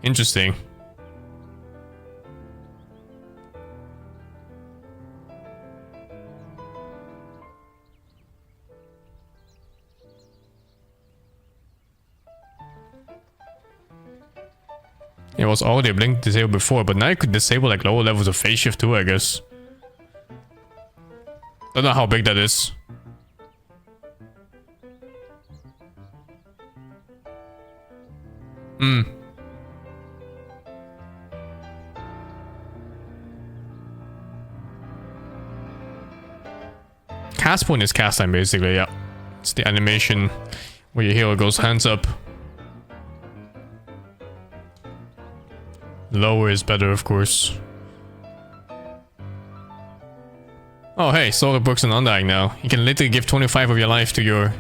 Interesting. It was already a blink disabled before, but now you could disable like lower levels of phase shift too, I guess. Don't know how big that is. Cast point is cast time basically, yeah. It's the animation where your hero goes hands up. Lower is better, of course. Oh hey, Solar Brooks and Undying now. You can literally give 25 of your life to your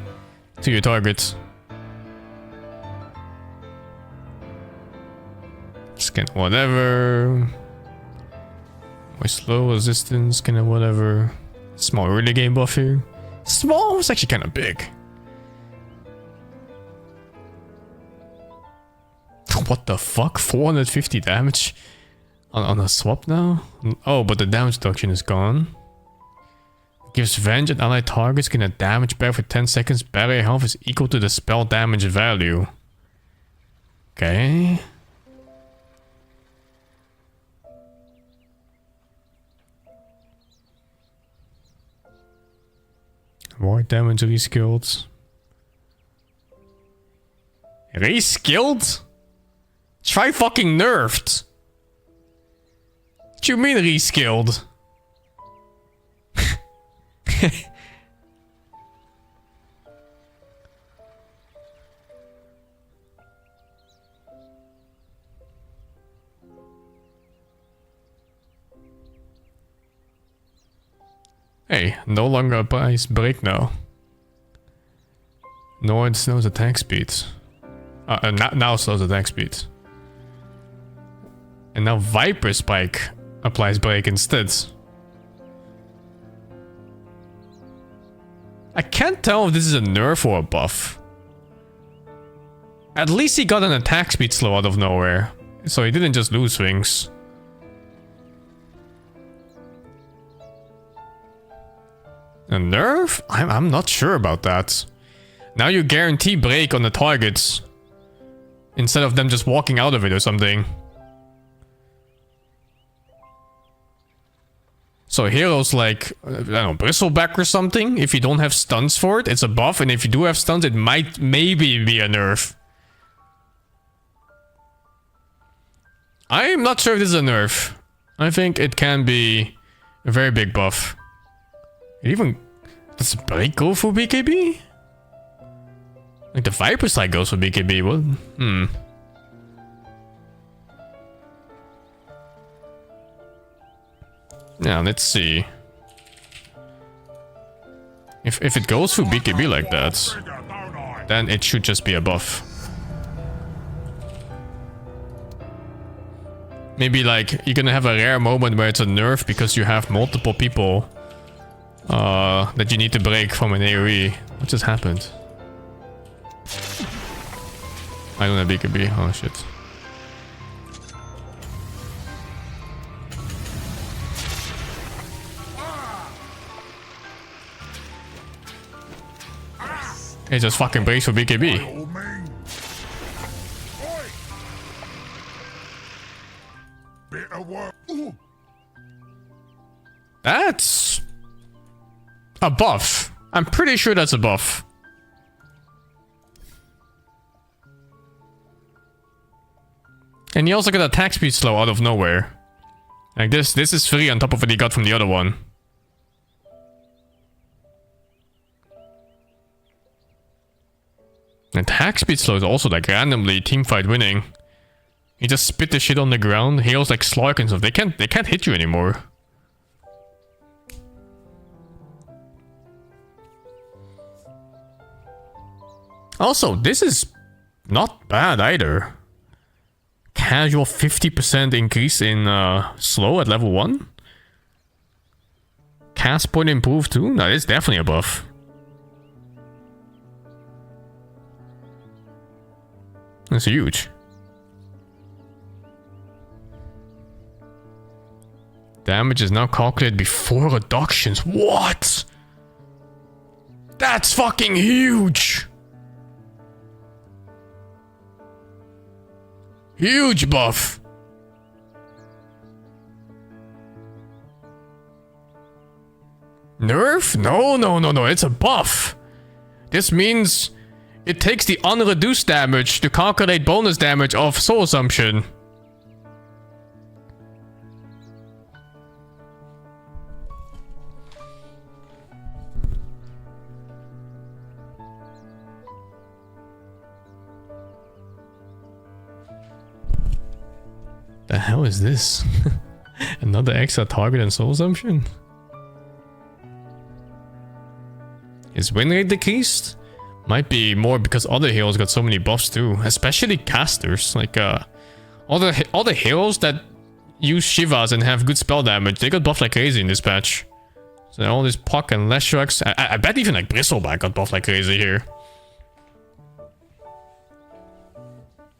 target. Scan whatever. More slow resistance, kind of whatever. Small early game buff here. Small was actually kind of big. What the fuck? 450 damage on a swap now? Oh, but the damage reduction is gone. Gives Venge and allied targets gain a damage bar for 10 seconds. Barrier health is equal to the spell damage value. Okay. More damage reskilled. Reskilled? Try fucking nerfed. What you mean reskilled? Hey, no longer applies break now. No, it slows attack speed. Now slows attack speed. And now Viper Spike applies break instead. I can't tell if this is a nerf or a buff. At least he got an attack speed slow out of nowhere. So he didn't just lose swings. A nerf? I'm not sure about that. Now you guarantee break on the targets. Instead of them just walking out of it or something. So heroes like, I don't know, Bristleback or something. If you don't have stuns for it, it's a buff. And if you do have stuns, it might maybe be a nerf. I'm not sure if this is a nerf. I think it can be a very big buff. Even does break go for BKB? Like the Viper Slide goes for BKB. What? Yeah, let's see. If it goes for BKB like that, then it should just be a buff. Maybe like you're gonna have a rare moment where it's a nerf because you have multiple people that you need to break from an AoE. What just happened? I don't have BKB. Oh shit. He just fucking breaks for BKB. That's a buff. I'm pretty sure that's a buff. And he also got attack speed slow out of nowhere. Like this is free on top of what he got from the other one. Attack speed slow is also like randomly teamfight winning. You just spit the shit on the ground. Heroes like Slark and stuff, they can't hit you anymore. Also, this is not bad either. Casual 50% increase in slow at level 1. Cast point improved too? No, it's definitely a buff. That's huge. Damage is now calculated before reductions. What? That's fucking huge. Huge buff. Nerf? No. It's a buff. This means it takes the unreduced damage to calculate bonus damage of Soul Assumption. The hell is this? Another extra target and Soul Assumption? Is win rate decreased? Might be more because other heroes got so many buffs too. Especially casters. Like All the heroes that use Shivas and have good spell damage, they got buffed like crazy in this patch. So all this Puck and Leshrax. I bet even like Bristleback got buffed like crazy here.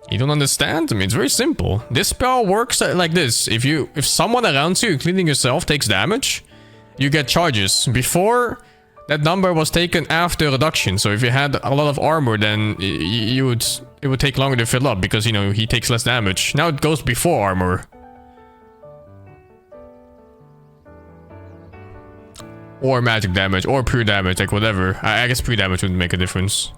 You don't understand? I mean, it's very simple. This spell works like this. If someone around you, including yourself, takes damage, you get charges. Before, that number was taken after reduction. So if you had a lot of armor, then it would take longer to fill up because, you know, he takes less damage. Now it goes before armor. Or magic damage, or pure damage, like whatever. I guess pure damage wouldn't make a difference.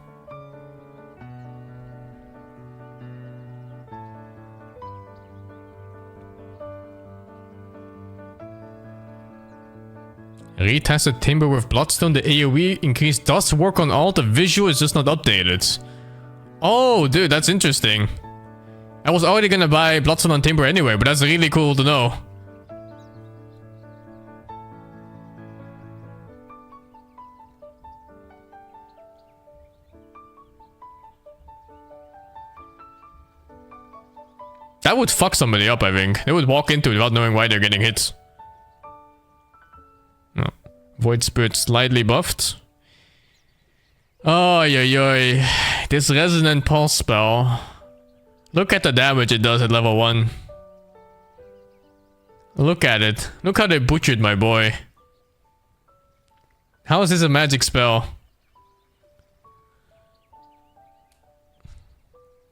Retested Timber with Bloodstone, the AoE increase does work on all, the visual is just not updated. Oh, dude, that's interesting. I was already gonna buy Bloodstone on Timber anyway, but that's really cool to know. That would fuck somebody up, I think. They would walk into it without knowing why they're getting hit. No. Void Spirit slightly buffed. Oh, yoy. This Resonant Pulse spell. Look at the damage it does at level 1. Look at it. Look how they butchered my boy. How is this a magic spell?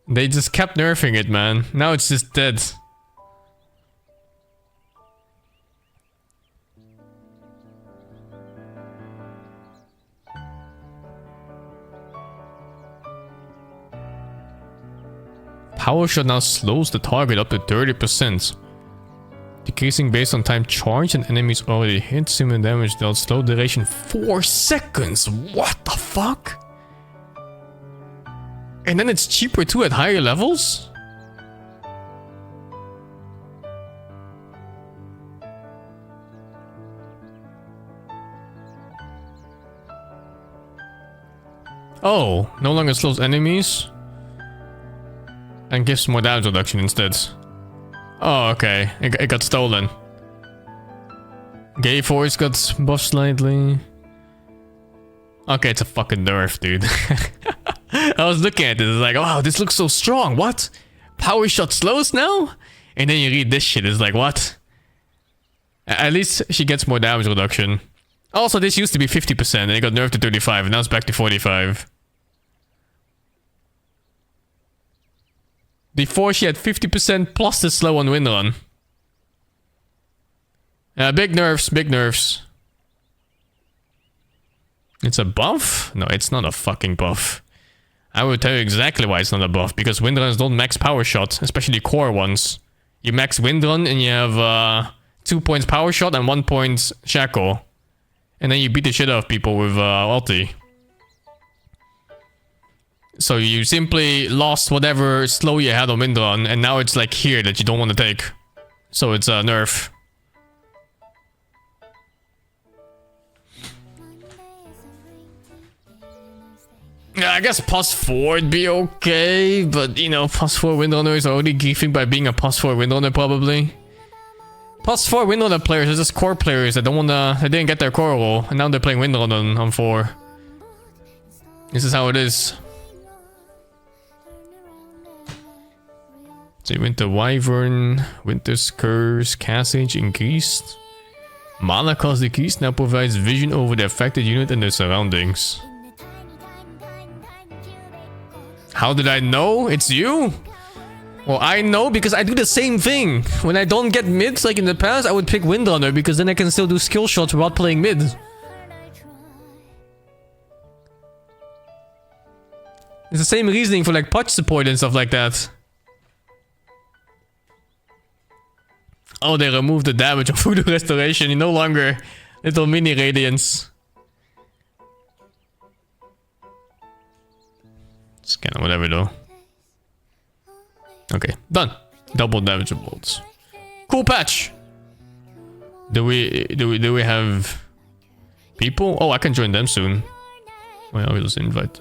They just kept nerfing it, man. Now it's just dead. Power Shot now slows the target up to 30%. Decreasing based on time charged and enemies already hit. Similar damage dealt. Slow duration 4 seconds. What the fuck? And then it's cheaper too at higher levels? Oh, no longer slows enemies. And gives more damage reduction instead. Oh, okay. It got stolen. Gay Force got buffed slightly. Okay, it's a fucking nerf, dude. I was looking at this, it's like, wow, this looks so strong. What? Power Shot slows now? And then you read this shit, it's like, what? At least she gets more damage reduction. Also, this used to be 50%, and it got nerfed to 35, and now it's back to 45. Before she had 50% plus the slow on Windrun. Big nerfs, big nerfs. It's a buff? No, it's not a fucking buff. I will tell you exactly why it's not a buff. Because Windruns don't max Power Shot, especially core ones. You max Windrun and you have 2 points Power Shot and 1 point Shackle. And then you beat the shit out of people with ulti. So you simply lost whatever slow you had on Windrun, and now it's like here that you don't want to take. So it's a nerf. Yeah, I guess +4 would be okay, but you know, +4 Windrunners are already griefing by being a +4 Windrunner probably. +4 Windrunner players are just core players that they didn't get their core roll, and now they're playing Windrun on 4. This is how it is. So Winter Wyvern, Winter's Curse, Cassage increased. Mana cost decreased now provides vision over the affected unit and their surroundings. How did I know? It's you? Well, I know because I do the same thing. When I don't get mids like in the past, I would pick Windrunner because then I can still do skill shots without playing mid. It's the same reasoning for like patch support and stuff like that. Oh, they removed the damage of Voodoo Restoration. You no longer little mini radiance. It's kind of whatever though. Okay, done. Double damage of bolts. Cool patch. Do we have people? Oh, I can join them soon. Well, I'll just invite.